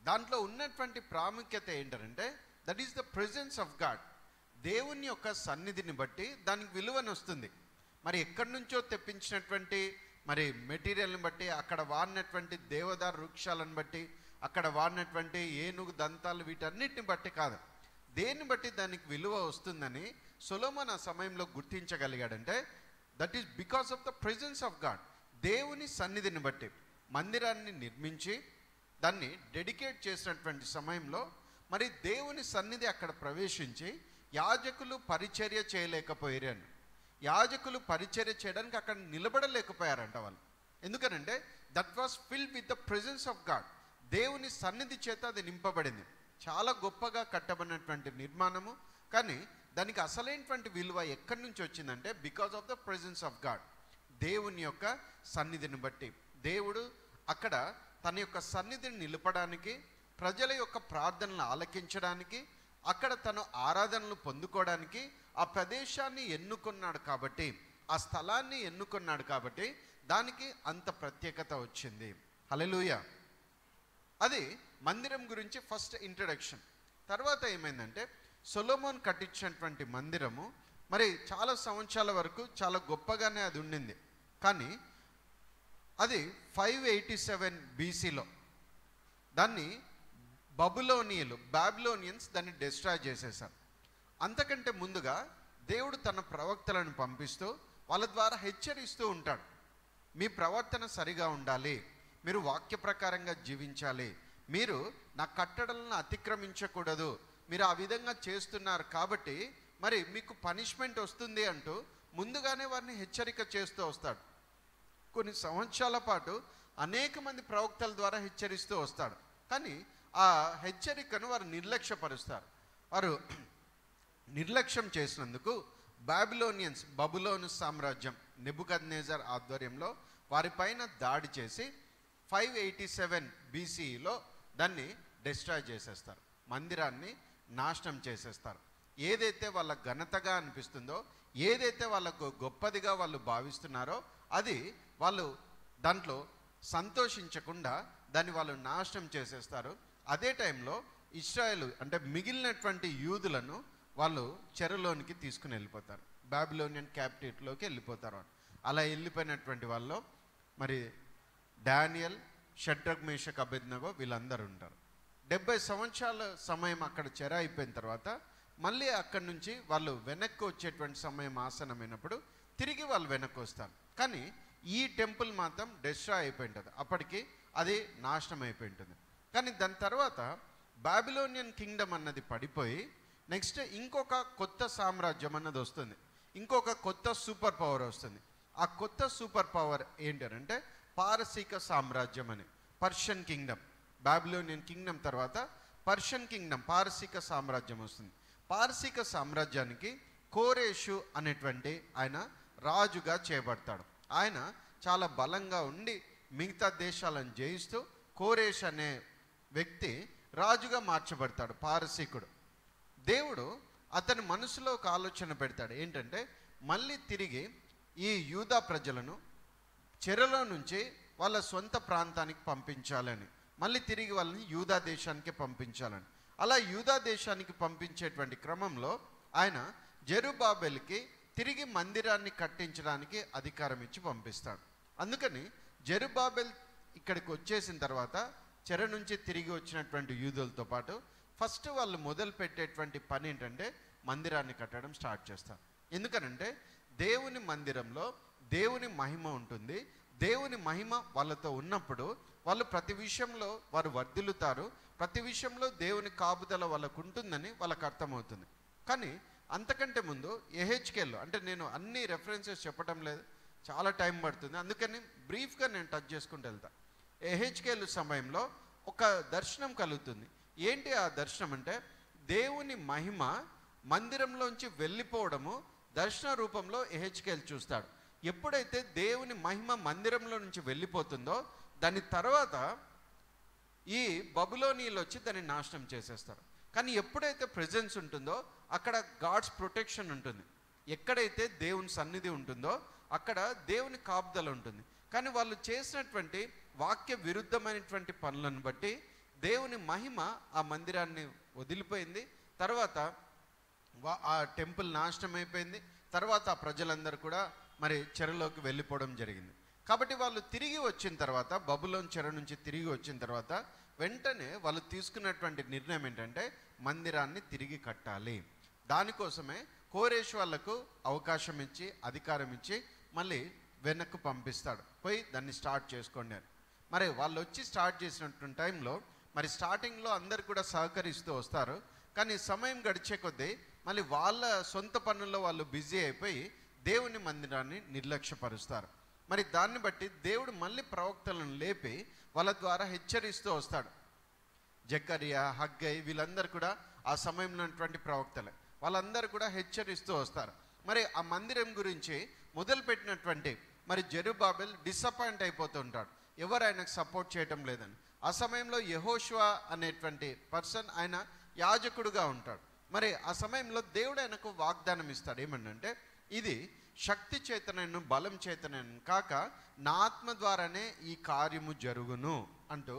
దాంట్లో ఉన్నటువంటి ప్రాముఖ్యత ఏంటంటే, that is the presence of God. దేవుని యొక్క సన్నిధిని బట్టి దానికి విలువను వస్తుంది. మరి ఎక్కడి నుంచో తెప్పించినటువంటి మరి మెటీరియల్ని బట్టి, అక్కడ వాడినటువంటి దేవదారు వృక్షాలను బట్టి, అక్కడ వాడినటువంటి ఏనుగు దంతాలు, వీటన్నిటిని బట్టి కాదు, దేన్ని బట్టి దానికి విలువ వస్తుందని సొలొమోన్ ఆ సమయంలో గుర్తించగలిగాడంటే, that is because of the presence of God. దేవుని సన్నిధిని బట్టి మందిరాన్ని నిర్మించి దాన్ని డెడికేట్ చేసినటువంటి సమయంలో మరి దేవుని సన్నిధి అక్కడ ప్రవేశించి యాజకులు పరిచర్య చేయలేకపోయారని, యాజకులు పరిచర్య చేయడానికి అక్కడ నిలబడలేకపోయారంట వాళ్ళు. ఎందుకనంటే that was filled with the presence of God. దేవుని సన్నిధి చేత అది నింపబడింది. చాలా గొప్పగా కట్టబడినటువంటి నిర్మాణము. కానీ దానికి అసలైనటువంటి విలువ ఎక్కడి నుంచి వచ్చిందంటే because of the presence of God. దేవుని యొక్క సన్నిధిని బట్టి దేవుడు అక్కడ తన యొక్క సన్నిధిని నిలపడానికి, ప్రజల యొక్క ప్రార్థనలు ఆలకించడానికి, అక్కడ తను ఆరాధనలు పొందుకోవడానికి ఆ ప్రదేశాన్ని ఎన్నుకున్నాడు. కాబట్టి ఆ స్థలాన్ని ఎన్నుకున్నాడు కాబట్టి దానికి అంత ప్రత్యేకత వచ్చింది. హల్లెలూయా. అది మందిరం గురించి ఫస్ట్ ఇంట్రడక్షన్. తర్వాత ఏమైందంటే సొలొమోన్ కట్టించినటువంటి మందిరము మరి చాలా సంవత్సరాల వరకు చాలా గొప్పగానే అది ఉండింది. కానీ అది 587 BCలో దాన్ని బాబిలోనియన్స్ దాన్ని డిస్ట్రాయ్ చేసేశారు. అంతకంటే ముందుగా దేవుడు తన ప్రవక్తలను పంపిస్తూ వాళ్ళ ద్వారా హెచ్చరిస్తూ ఉంటాడు. మీ ప్రవర్తన సరిగా ఉండాలి, మీరు వాక్య ప్రకారంగా జీవించాలి, మీరు నా కట్టడలను అతిక్రమించకూడదు, మీరు ఆ విధంగా చేస్తున్నారు కాబట్టి మరి మీకు పనిష్మెంట్ వస్తుంది అంటూ ముందుగానే వారిని హెచ్చరిక చేస్తూ వస్తాడు. కొన్ని సంవత్సరాల పాటు అనేక మంది ప్రవక్తల ద్వారా హెచ్చరిస్తూ వస్తాడు. కానీ ఆ హెచ్చరికను వారు నిర్లక్ష్యపరుస్తారు. వారు నిర్లక్ష్యం చేసినందుకు బబులోను సామ్రాజ్యం నెబుకద్నెజర్ ఆధ్వర్యంలో వారిపైన దాడి చేసి 587 BCలో దాన్ని డిస్ట్రాయ్ చేసేస్తారు. మందిరాన్ని నాశనం చేసేస్తారు. ఏదైతే వాళ్ళ ఘనతగా అనిపిస్తుందో, ఏదైతే వాళ్ళకు గొప్పదిగా వాళ్ళు భావిస్తున్నారో అది వాళ్ళు దాంట్లో సంతోషించకుండా దాన్ని వాళ్ళు నాశనం చేసేస్తారు. అదే టైంలో ఇశ్రాయేలు అంటే మిగిలినటువంటి యూదులను వాళ్ళు చెరలోనికి తీసుకుని వెళ్ళిపోతారు. బాబిలోనియన్ క్యాపిటల్లోకి వెళ్ళిపోతారు. అలా వెళ్ళిపోయినటువంటి వాళ్ళు మరి డానియల్, షడ్రక్, మేషక్, అబేద్నెగో వీళ్ళందరూ ఉంటారు. 70 సంవత్సరాల సమయం అక్కడ చెర అయిపోయిన తర్వాత మళ్ళీ అక్కడి నుంచి వాళ్ళు వెనక్కి వచ్చేటువంటి సమయం ఆసనమైనప్పుడు తిరిగి వాళ్ళు వెనక్కి వస్తారు. కానీ ఈ టెంపుల్ మాత్రం డిస్ట్రాయ్ అయిపోయి ఉంటుంది. అప్పటికి అది నాశనం అయిపోయి ఉంటుంది. కానీ దాని తర్వాత బాబిలోనియన్ కింగ్డమ్ అన్నది పడిపోయి నెక్స్ట్ ఇంకొక కొత్త సామ్రాజ్యం అన్నది వస్తుంది. ఇంకొక కొత్త సూపర్ పవర్ వస్తుంది. ఆ కొత్త సూపర్ పవర్ ఏంటంటే పారసీక సామ్రాజ్యం అని, పర్షియన్ కింగ్డమ్. బాబిలోనియన్ కింగ్డమ్ తర్వాత పర్షియన్ కింగ్డమ్, పారసీక సామ్రాజ్యం వస్తుంది. పారసీక సామ్రాజ్యానికి కోరేషు అనేటువంటి ఆయన రాజుగా చేయబడతాడు. ఆయన చాలా బలంగా ఉండి మిగతా దేశాలను జయిస్తూ కోరేష్ అనే వ్యక్తి రాజుగా మార్చబడతాడు, పారసీకుడు. దేవుడు అతని మనసులో ఒక ఆలోచన పెడతాడు. ఏంటంటే మళ్ళీ తిరిగి ఈ యూదా ప్రజలను చెరలో నుంచి వాళ్ళ సొంత ప్రాంతానికి పంపించాలని, మళ్ళీ తిరిగి వాళ్ళని యూదా దేశానికి పంపించాలని. అలా యూదా దేశానికి పంపించేటువంటి క్రమంలో ఆయన జెరుబాబెల్కి తిరిగి మందిరాన్ని కట్టించడానికి అధికారం ఇచ్చి పంపిస్తాడు. అందుకని జెరుబాబెల్ ఇక్కడికి వచ్చేసిన తర్వాత చెర నుంచి తిరిగి వచ్చినటువంటి యూదులతో పాటు ఫస్ట్ వాళ్ళు మొదలు పెట్టేటువంటి పని ఏంటంటే మందిరాన్ని కట్టడం స్టార్ట్ చేస్తారు. ఎందుకనంటే దేవుని మందిరంలో దేవుని మహిమ ఉంటుంది. దేవుని మహిమ వాళ్ళతో ఉన్నప్పుడు వాళ్ళు ప్రతి విషయంలో వారు వర్ధిల్లుతారు. ప్రతి విషయంలో దేవుని కాపుదల వాళ్ళకు ఉంటుందని వాళ్ళకు అర్థమవుతుంది. కానీ అంతకంటే ముందు ఎహెచ్కేల్లో, అంటే నేను అన్ని రెఫరెన్సెస్ చెప్పడం లేదు, చాలా టైం పడుతుంది, అందుకని బ్రీఫ్గా నేను టచ్ చేసుకుంటూ వెళ్తా. ఎహెచ్కేలు సమయంలో ఒక దర్శనం కలుగుతుంది. ఏంటి ఆ దర్శనం అంటే దేవుని మహిమ మందిరంలోంచి వెళ్ళిపోవడము దర్శన రూపంలో ఎహెచ్కేలు చూస్తాడు. ఎప్పుడైతే దేవుని మహిమ మందిరంలో నుంచి వెళ్ళిపోతుందో దాని తర్వాత ఈ బబులోనీయులు వచ్చి దాన్ని నాశనం చేసేస్తారు. కానీ ఎప్పుడైతే ప్రెజెన్స్ ఉంటుందో అక్కడ గాడ్స్ ప్రొటెక్షన్ ఉంటుంది. ఎక్కడైతే దేవుని సన్నిధి ఉంటుందో అక్కడ దేవుని కాపుదల ఉంటుంది. కానీ వాళ్ళు చేసినటువంటి వాక్య విరుద్ధమైనటువంటి పనులను బట్టి దేవుని మహిమ ఆ మందిరాన్ని వదిలిపోయింది. తర్వాత ఆ టెంపుల్ నాశనం అయిపోయింది. తర్వాత ఆ ప్రజలందరూ కూడా మరి చెరలోకి వెళ్ళిపోవడం జరిగింది. కాబట్టి వాళ్ళు తిరిగి వచ్చిన తర్వాత, బబులోన్ చెర నుంచి తిరిగి వచ్చిన తర్వాత వెంటనే వాళ్ళు తీసుకున్నటువంటి నిర్ణయం ఏంటంటే మందిరాన్ని తిరిగి కట్టాలి. దానికోసమే కోరేష్ వాళ్ళకు అవకాశం ఇచ్చి అధికారం ఇచ్చి మళ్ళీ వెనక్కు పంపిస్తాడు. పోయి దాన్ని స్టార్ట్ చేసుకోండి అని. మరి వాళ్ళు వచ్చి స్టార్ట్ చేసినటువంటి టైంలో మరి స్టార్టింగ్లో అందరు కూడా సహకరిస్తూ వస్తారు. కానీ సమయం గడిచే కొద్దీ మళ్ళీ వాళ్ళ సొంత పనుల్లో వాళ్ళు బిజీ అయిపోయి దేవుని మందిరాన్ని నిర్లక్ష్యపరుస్తారు. మరి దాన్ని బట్టి దేవుడు మళ్ళీ ప్రవక్తలను లేపి వాళ్ళ ద్వారా హెచ్చరిస్తూ వస్తాడు. జకరియా, హగ్గై వీళ్ళందరూ కూడా ఆ సమయంలో ఉన్నటువంటి ప్రవక్తలే. వాళ్ళందరూ కూడా హెచ్చరిస్తూ వస్తారు. మరి ఆ మందిరం గురించి మొదలుపెట్టినటువంటి మరి జెరుబ్బాబెల్ డిసప్పాయింట్ అయిపోతూ ఉంటాడు, ఎవరు ఆయనకు సపోర్ట్ చేయటం లేదని. ఆ సమయంలో యెహోషువ అనేటువంటి పర్సన్ ఆయన యాజకుడుగా ఉంటాడు. మరి ఆ సమయంలో దేవుడు ఆయనకు వాగ్దానం ఇస్తాడు, ఏమనంటే ఇది శక్తి చేతనను బలం చేతనను కాక నా ఆత్మ ద్వారానే ఈ కార్యము జరుగును అంటూ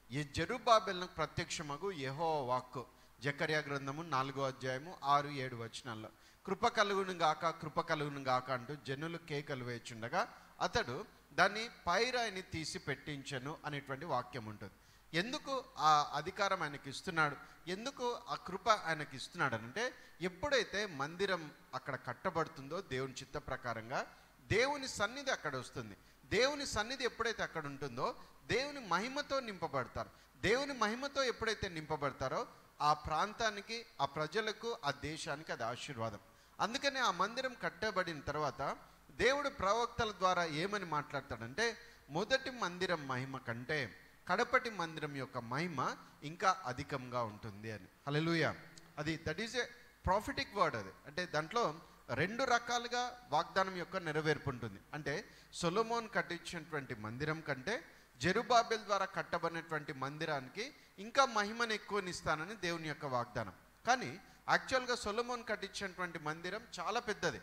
ఈ జెరుబ్బాబెల్ను ప్రత్యక్షమగు యెహోవా వాక్కు. జకర్యా గ్రంథము 4వ అధ్యాయము 6-7 వచనాల్లో కృప కలుగును గాక, కృప కలుగును గాక అంటూ జనులు కేకలు వేచుండగా అతడు దాన్ని పైరాయిని తీసి పెట్టించను అనేటువంటి వాక్యం ఉంటుంది. ఎందుకు ఆ అధికారం ఆయనకి ఇస్తున్నాడు, ఎందుకు ఆ కృప ఆయనకి ఇస్తున్నాడు అంటే, ఎప్పుడైతే మందిరం అక్కడ కట్టబడుతుందో దేవుని చిత్త ప్రకారంగా దేవుని సన్నిధి అక్కడ వస్తుంది. దేవుని సన్నిధి ఎప్పుడైతే అక్కడ ఉంటుందో దేవుని మహిమతో నింపబడతారు. దేవుని మహిమతో ఎప్పుడైతే నింపబడతారో ఆ ప్రాంతానికి, ఆ ప్రజలకు, ఆ దేశానికి అది ఆశీర్వాదం. అందుకనే ఆ మందిరం కట్టబడిన తర్వాత దేవుడు ప్రవక్తల ద్వారా ఏమని మాట్లాడతాడంటే, మొదటి మందిరం మహిమ కంటే కడపటి మందిరం యొక్క మహిమ ఇంకా అధికంగా ఉంటుంది అని. హల్లెలూయా. అది that is a prophetic word. అది అంటే దాంట్లో 2 రకాలుగా వాగ్దానం యొక్క నెరవేర్పు ఉంటుంది. అంటే సొలొమోన్ కట్టించినటువంటి మందిరం కంటే జెరుబ్బాబెల్ ద్వారా కట్టబడినటువంటి మందిరానికి ఇంకా మహిమను ఎక్కువనిస్తానని దేవుని యొక్క వాగ్దానం. కానీ యాక్చువల్గా సొలొమోన్ కట్టించినటువంటి మందిరం చాలా పెద్దది.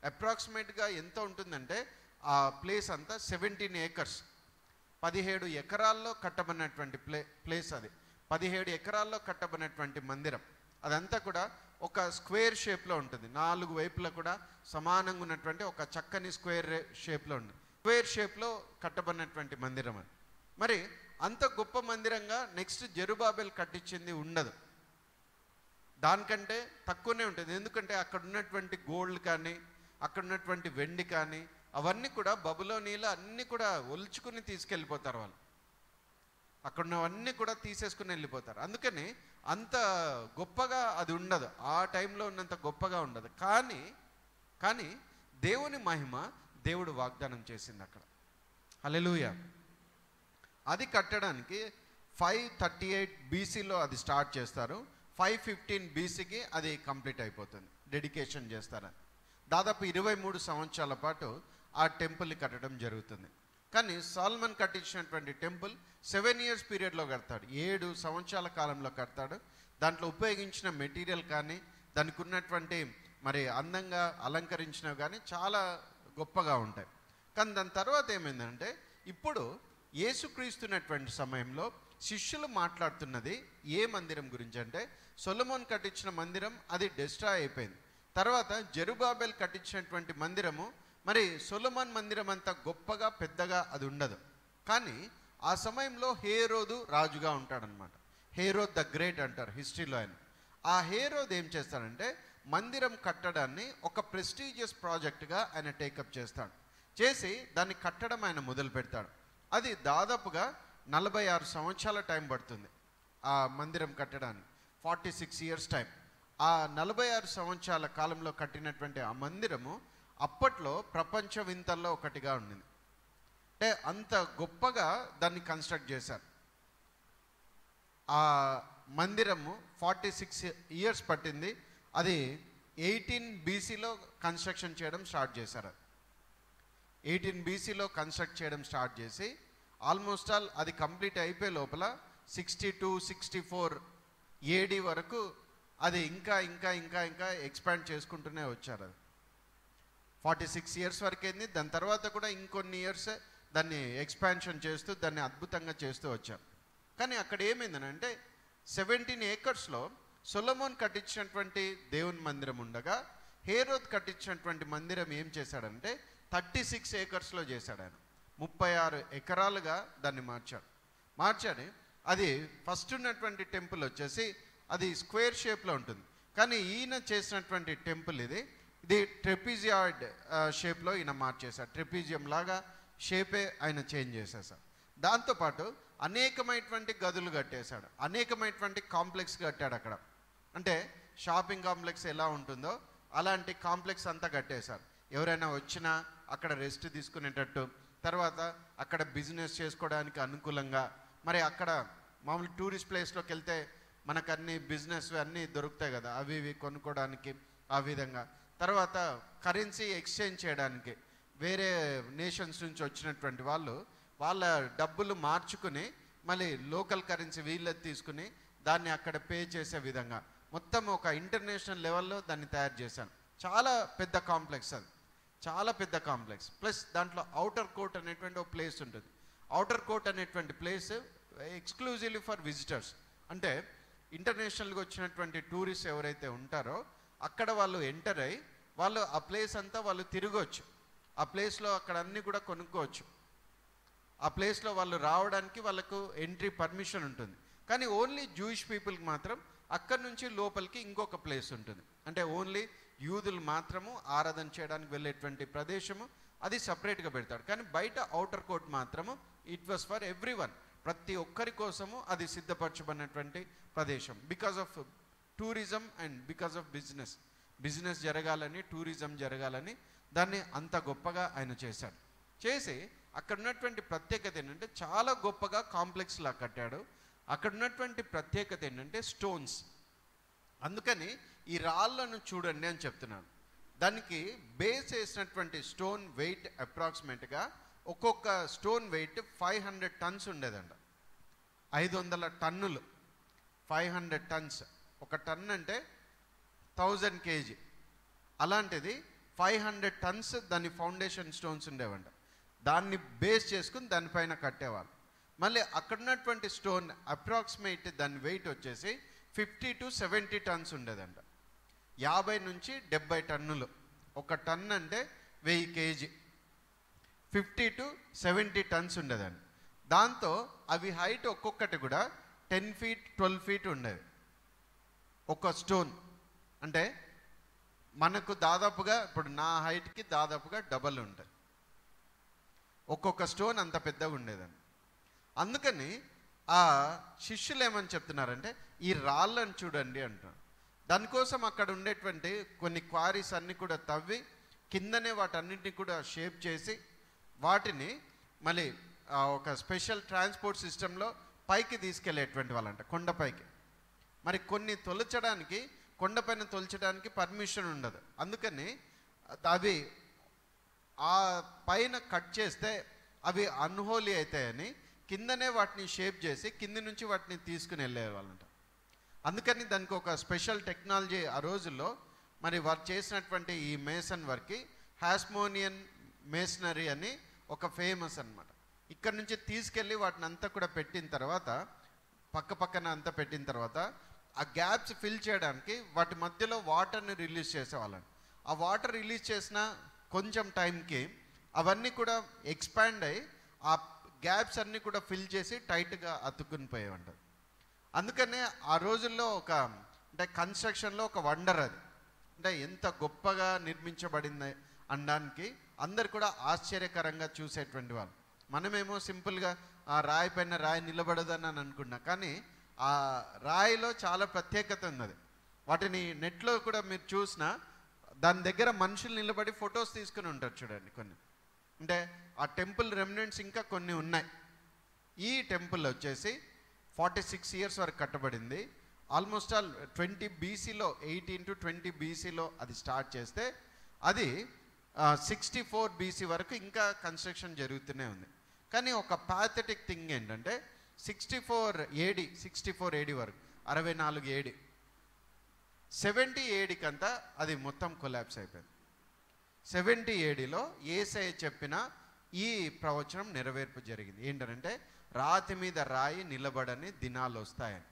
అప్రాక్సిమేట్గా ఎంత ఉంటుందంటే ఆ ప్లేస్ అంతా 17 acres, 17 ఎకరాల్లో కట్టబడినటువంటి ప్లేస్ అది. 17 ఎకరాల్లో కట్టబడినటువంటి మందిరం అదంతా కూడా ఒక స్క్వేర్ షేప్లో ఉంటుంది. 4 వైపులా కూడా సమానంగా ఉన్నటువంటి ఒక చక్కని స్క్వేర్ షేప్లో ఉంటుంది. స్క్వేర్ షేప్లో కట్టబడినటువంటి మందిరం అది. మరి అంత గొప్ప మందిరంగా నెక్స్ట్ జెరుబ్బాబెల్ కట్టించింది ఉండదు, దానికంటే తక్కువనే ఉంటుంది. ఎందుకంటే అక్కడ ఉన్నటువంటి గోల్డ్ కానీ, అక్కడ ఉన్నటువంటి వెండి కానీ అవన్నీ కూడా బబులోనీలు అన్నీ కూడా ఒలుచుకుని తీసుకెళ్ళిపోతారు వాళ్ళు. అక్కడ ఉన్నవన్నీ కూడా తీసేసుకుని వెళ్ళిపోతారు. అందుకని అంత గొప్పగా అది ఉండదు, ఆ టైంలో ఉన్నంత గొప్పగా ఉండదు. కానీ దేవుని మహిమ దేవుడు వాగ్దానం చేసింది అక్కడ. హల్లెలూయా. అది కట్టడానికి 538 BCలో అది స్టార్ట్ చేస్తారు. 515 BCకి అది కంప్లీట్ అయిపోతుంది, డెడికేషన్ చేస్తారు. దాదాపు 23 సంవత్సరాల పాటు ఆ టెంపుల్ని కట్టడం జరుగుతుంది. కానీ సాల్మన్ కట్టించినటువంటి టెంపుల్ 7 years పీరియడ్లో కడతాడు, 7 సంవత్సరాల కాలంలో కడతాడు. దాంట్లో ఉపయోగించిన మెటీరియల్ కానీ, దానికి ఉన్నటువంటి మరి అందంగా అలంకరించినవి కానీ చాలా గొప్పగా ఉంటాయి. కానీ దాని తర్వాత ఏమైందంటే, ఇప్పుడు యేసుక్రీస్తున్నటువంటి సమయంలో శిష్యులు మాట్లాడుతున్నది ఏ మందిరం గురించి అంటే, సొలొమోన్ కట్టించిన మందిరం అది డిస్ట్రాయ్ అయిపోయింది. తర్వాత జెరుబ్బాబెల్ కట్టించినటువంటి మందిరము, మరి సొలొమోన్ మందిరం అంత గొప్పగా పెద్దగా అది ఉండదు. కానీ ఆ సమయంలో హేరోదు రాజుగా ఉంటాడనమాట. హేరోద్ ద గ్రేట్ అంటారు హిస్టరీలో ఆయన. ఆ హేరోద్ ఏం చేస్తాడంటే, మందిరం కట్టడాన్ని ఒక ప్రెస్టీజియస్ ప్రాజెక్టుగా ఆయన టేకప్ చేస్తాడు. చేసి దాన్ని కట్టడం ఆయన మొదలు పెడతాడు. అది దాదాపుగా 46 సంవత్సరాల టైం పడుతుంది ఆ మందిరం కట్టడానికి, 46 years టైం. ఆ 46 సంవత్సరాల కాలంలో కట్టినటువంటి ఆ మందిరము అప్పట్లో ప్రపంచ వింతల్లో ఒకటిగా ఉండింది. అంటే అంత గొప్పగా దాన్ని కన్స్ట్రక్ట్ చేశారు. ఆ మందిరము 46 years పట్టింది. అది 18 BCలో కన్స్ట్రక్షన్ చేయడం స్టార్ట్ చేశారు. 18 BCలో కన్స్ట్రక్ట్ చేయడం స్టార్ట్ చేసి ఆల్మోస్ట్ ఆల్ అది కంప్లీట్ అయిపోయే లోపల 62-64 AD వరకు అది ఇంకా ఇంకా ఇంకా ఇంకా ఎక్స్పాండ్ చేసుకుంటూనే వచ్చారు. అది 46 years వరకు అయింది. దాని తర్వాత కూడా ఇంకొన్ని ఇయర్స్ దాన్ని ఎక్స్పాన్షన్ చేస్తూ దాన్ని అద్భుతంగా చేస్తూ వచ్చారు. కానీ అక్కడ ఏమైందనంటే 17 acresలో సొలొమోన్ కట్టించినటువంటి దేవుని మందిరం ఉండగా, హేరోద్ కట్టించినటువంటి మందిరం ఏం చేశాడంటే 36 acresలో చేశాడు ఆయన. 36 ఎకరాలుగా దాన్ని మార్చాడు. అది ఫస్ట్ ఉన్నటువంటి టెంపుల్ వచ్చేసి అది స్క్వేర్ షేప్లో ఉంటుంది. కానీ ఈయన చేసినటువంటి టెంపుల్ ఇది ట్రెపీజియాయిడ్ షేప్లో ఈయన మార్చేశాడు. ట్రెపీజియం లాగా షేపే ఆయన చేంజ్ చేసేసాడు. దాంతోపాటు అనేకమైనటువంటి గదులు కట్టేశాడు, అనేకమైనటువంటి కాంప్లెక్స్ కట్టాడు అక్కడ. అంటే షాపింగ్ కాంప్లెక్స్ ఎలా ఉంటుందో అలాంటి కాంప్లెక్స్ అంతా కట్టేశారు. ఎవరైనా వచ్చినా అక్కడ రెస్ట్ తీసుకునేటట్టు, తర్వాత అక్కడ బిజినెస్ చేసుకోవడానికి అనుకూలంగా, మరి అక్కడ మామూలు టూరిస్ట్ ప్లేస్లోకి వెళ్తే మనకు అన్ని బిజినెస్ అన్నీ దొరుకుతాయి కదా, అవి ఇవి కొనుక్కోవడానికి ఆ విధంగా. తర్వాత కరెన్సీ ఎక్స్చేంజ్ చేయడానికి వేరే నేషన్స్ నుంచి వచ్చినటువంటి వాళ్ళు వాళ్ళ డబ్బులు మార్చుకుని మళ్ళీ లోకల్ కరెన్సీ వీళ్ళది తీసుకుని దాన్ని అక్కడ పే చేసే విధంగా మొత్తం ఒక ఇంటర్నేషనల్ లెవెల్లో దాన్ని తయారు చేశాను. చాలా పెద్ద కాంప్లెక్స్ అది, చాలా పెద్ద కాంప్లెక్స్. ప్లస్ దాంట్లో అవుటర్ కోర్ట్ అనేటువంటి ఒక ప్లేస్ ఉంటుంది. అవుటర్ కోర్ట్ అనేటువంటి ప్లేస్ ఎక్స్క్లూజివ్లీ ఫర్ విజిటర్స్. అంటే ఇంటర్నేషనల్గా వచ్చినటువంటి టూరిస్ట్ ఎవరైతే ఉంటారో అక్కడ వాళ్ళు ఎంటర్ అయ్యి వాళ్ళు ఆ ప్లేస్ అంతా వాళ్ళు తిరగవచ్చు. ఆ ప్లేస్లో అక్కడ అన్నీ కూడా కొనుక్కోవచ్చు. ఆ ప్లేస్లో వాళ్ళు రావడానికి వాళ్ళకు ఎంట్రీ పర్మిషన్ ఉంటుంది. కానీ ఓన్లీ జూయిష్ పీపుల్కి మాత్రం అక్కడి నుంచి లోపలికి ఇంకొక ప్లేస్ ఉంటుంది. అంటే ఓన్లీ యూదులు మాత్రము ఆరాధన చేయడానికి వెళ్ళేటువంటి ప్రదేశము అది సపరేట్గా పెడతాడు. కానీ బయట అవుటర్ కోర్ట్ మాత్రము it was for every one, ప్రతి ఒక్కరి కోసము అది సిద్ధపరచబడినటువంటి ప్రదేశం. Because of tourism and because of business జరగాలని, టూరిజం జరగాలని దాన్ని అంత గొప్పగా ఆయన చేశాడు. చేసి అక్కడ ఉన్నటువంటి ప్రత్యేకత ఏంటంటే చాలా గొప్పగా కాంప్లెక్స్లా కట్టాడు. అక్కడ ఉన్నటువంటి ప్రత్యేకత ఏంటంటే స్టోన్స్. అందుకని ఈ రాళ్ళను చూడండి అని చెప్తున్నాను. దానికి బేస్ వేసినటువంటి స్టోన్ వెయిట్ అప్రాక్సిమేట్గా ఒక్కొక్క స్టోన్ వెయిట్ 500 టన్స్ ఉండేదంట. 500 టన్నులు, 500 టన్స్. ఒక టన్ అంటే 1000 kg. అలాంటిది 500 టన్స్ దాని ఫౌండేషన్ స్టోన్స్ ఉండేవంట. దాన్ని బేస్ చేసుకుని దానిపైన కట్టేవాళ్ళు. మళ్ళీ అక్కడ ఉన్నటువంటి స్టోన్ అప్రాక్సిమేట్ దాని వెయిట్ వచ్చేసి 50 to 70 టన్స్ ఉండేదంట. 50 నుంచి 70 టన్నులు. ఒక టన్ అంటే 1000 kg. 50 to 70 టన్స్ ఉండేదండి. దాంతో అవి హైట్ ఒక్కొక్కటి కూడా 10 feet 12 feet ఉండేది ఒక స్టోన్. అంటే మనకు దాదాపుగా ఇప్పుడు నా హైట్కి దాదాపుగా డబల్ ఉంటుంది ఒక్కొక్క స్టోన్, అంత పెద్దగా ఉండేదండి. అందుకని ఆ శిష్యులు ఏమని చెప్తున్నారంటే ఈ రాళ్ళను చూడండి అంటారు. దానికోసం అక్కడ ఉండేటువంటి కొన్ని క్వారీస్ అన్నీ కూడా తవ్వి కిందనే వాటన్నింటినీ కూడా షేప్ చేసి వాటిని మళ్ళీ ఒక స్పెషల్ ట్రాన్స్పోర్ట్ సిస్టంలో పైకి తీసుకెళ్లేటువంటి వాళ్ళంట, కొండపైకి. మరి కొన్ని తొలచడానికి, కొండపైన తొలచడానికి పర్మిషన్ ఉండదు. అందుకని అవి ఆ పైన కట్ చేస్తే అవి అన్హోలీ అవుతాయని కిందనే వాటిని షేప్ చేసి కింది నుంచి వాటిని తీసుకుని వెళ్ళేవాళ్ళంట. అందుకని దానికి ఒక స్పెషల్ టెక్నాలజీ ఆ రోజుల్లో మరి వారు చేసినటువంటి ఈ మేసన్ వర్క్కి హాస్మోనియన్ మేసనరీ అని ఒక ఫేమస్ అన్నమాట. ఇక్కడ నుంచి తీసుకెళ్ళి వాటిని అంతా కూడా పెట్టిన తర్వాత పక్కన అంతా పెట్టిన తర్వాత ఆ గ్యాప్స్ ఫిల్ చేయడానికి వాటి మధ్యలో వాటర్ని రిలీజ్ చేసేవాళ్ళని. ఆ వాటర్ రిలీజ్ చేసిన కొంచెం టైంకి అవన్నీ కూడా ఎక్స్పాండ్ అయ్యి ఆ గ్యాప్స్ అన్నీ కూడా ఫిల్ చేసి టైట్గా అతుక్కుని పోయేవంటారు. అందుకనే ఆ రోజుల్లో ఒక అంటే కన్స్ట్రక్షన్లో ఒక వండర్ అది. అంటే ఎంత గొప్పగా నిర్మించబడింది అనడానికి అందరు కూడా ఆశ్చర్యకరంగా చూసేటువంటి వాళ్ళు. మనమేమో సింపుల్గా ఆ రాయి పైన రాయి నిలబడదని అని అనుకున్నా, కానీ ఆ రాయిలో చాలా ప్రత్యేకత ఉన్నది. వాటిని నెట్లో కూడా మీరు చూసినా దాని దగ్గర మనుషులు నిలబడి ఫొటోస్ తీసుకుని ఉంటారు చూడండి కొన్ని. అంటే ఆ టెంపుల్ రెమినెంట్స్ ఇంకా కొన్ని ఉన్నాయి. ఈ టెంపుల్ వచ్చేసి 46 years వరకు కట్టబడింది. ఆల్మోస్ట్ ఆల్ 20 BCలో 18 to 20 BCలో అది స్టార్ట్ చేస్తే అది 64 BC వరకు ఇంకా కన్స్ట్రక్షన్ జరుగుతూనే ఉంది. కానీ ఒక ప్యాథెటిక్ థింగ్ ఏంటంటే 64 AD వరకు 64 AD 70 ADకి అంతా అది మొత్తం కొలాప్స్ అయిపోయింది. 70 ADలో యేసయ్య చెప్పిన ఈ ప్రవచనం నెరవేర్పు జరిగింది. ఏంటంటే రాతి మీద రాయి నిలబడని దినాలు వస్తాయని.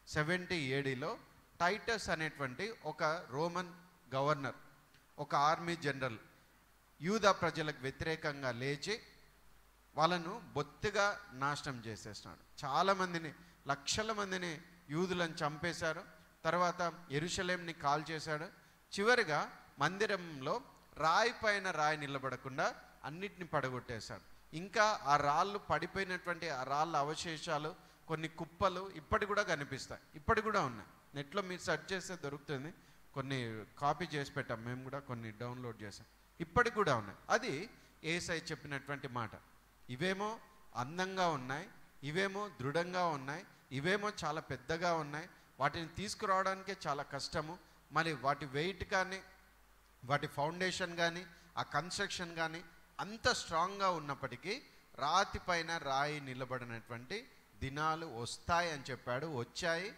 70 ADలో టైటస్ అనేటువంటి ఒక రోమన్ గవర్నర్, ఒక ఆర్మీ జనరల్ యూదా ప్రజలకు వ్యతిరేకంగా లేచి వాళ్ళను బొత్తిగా నాశనం చేసేస్తున్నాడు. చాలామందిని, లక్షల మందిని యూదులను చంపేశారు. తర్వాత యెరూషలేంని కాల్ చేశాడు. చివరిగా మందిరంలో రాయి పైన రాయి నిలబడకుండా అన్నిటిని పడగొట్టేశాడు. ఇంకా ఆ రాళ్ళు పడిపోయినటువంటి ఆ రాళ్ళ అవశేషాలు, కొన్ని కుప్పలు ఇప్పటి కూడా కనిపిస్తాయి, ఇప్పటి కూడా ఉన్నాయి. నెట్లో మీరు సెర్చ్ చేస్తే దొరుకుతుంది. కొన్ని కాపీ చేసి పెట్టాం మేము కూడా, కొన్ని డౌన్లోడ్ చేసాం, ఇప్పటికి కూడా ఉన్నాయి. అది యేసయ్య చెప్పినటువంటి మాట. ఇవేమో అందంగా ఉన్నాయి, ఇవేమో దృఢంగా ఉన్నాయి, ఇవేమో చాలా పెద్దగా ఉన్నాయి, వాటిని తీసుకురావడానికే చాలా కష్టము. మరి వాటి వెయిట్ కానీ వాటి ఫౌండేషన్ కానీ ఆ కన్స్ట్రక్షన్ కానీ అంత స్ట్రాంగ్గా ఉన్నప్పటికీ రాతి పైన రాయి నిలబడినటువంటి దినాలు వస్తాయి అని చెప్పాడు. వచ్చాయి,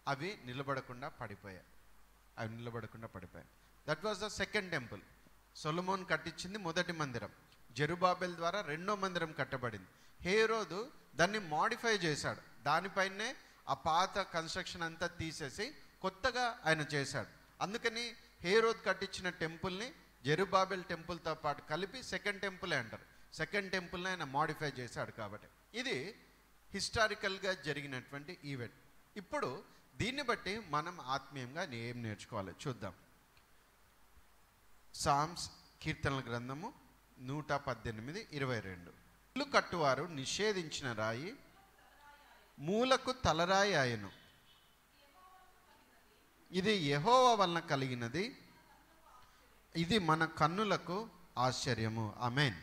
అవి నిలబడకుండా పడిపోయాయి. That was the second temple. Solomon కట్టించింది మొదటి మందిరం. జెరుబాబెల్ ద్వారా రెండో మందిరం కట్టబడింది. హేరోదు దాన్ని మాడిఫై చేశాడు. దానిపైనే ఆ పాత కన్స్ట్రక్షన్ అంతా తీసేసి కొత్తగా ఆయన చేశాడు. అందుకని హేరోద్ కట్టించిన టెంపుల్ని జెరుబాబెల్ టెంపుల్తో పాటు కలిపి సెకండ్ టెంపులే అంటారు. సెకండ్ టెంపుల్ని ఆయన మాడిఫై చేశాడు. కాబట్టి ఇది హిస్టారికల్గా జరిగినటువంటి ఈవెంట్. ఇప్పుడు దీన్ని బట్టి మనం ఆత్మీయంగా ఏం నేర్చుకోవాలి చూద్దాం. సామ్స్ కీర్తనల గ్రంథము 118:22. ఇల్లు కట్టువారు నిషేధించిన రాయి మూలకు తలరాయి ఆయను, ఇది యెహోవా వలన కలిగినది, ఇది మన కన్నులకు ఆశ్చర్యము. ఆమేన్.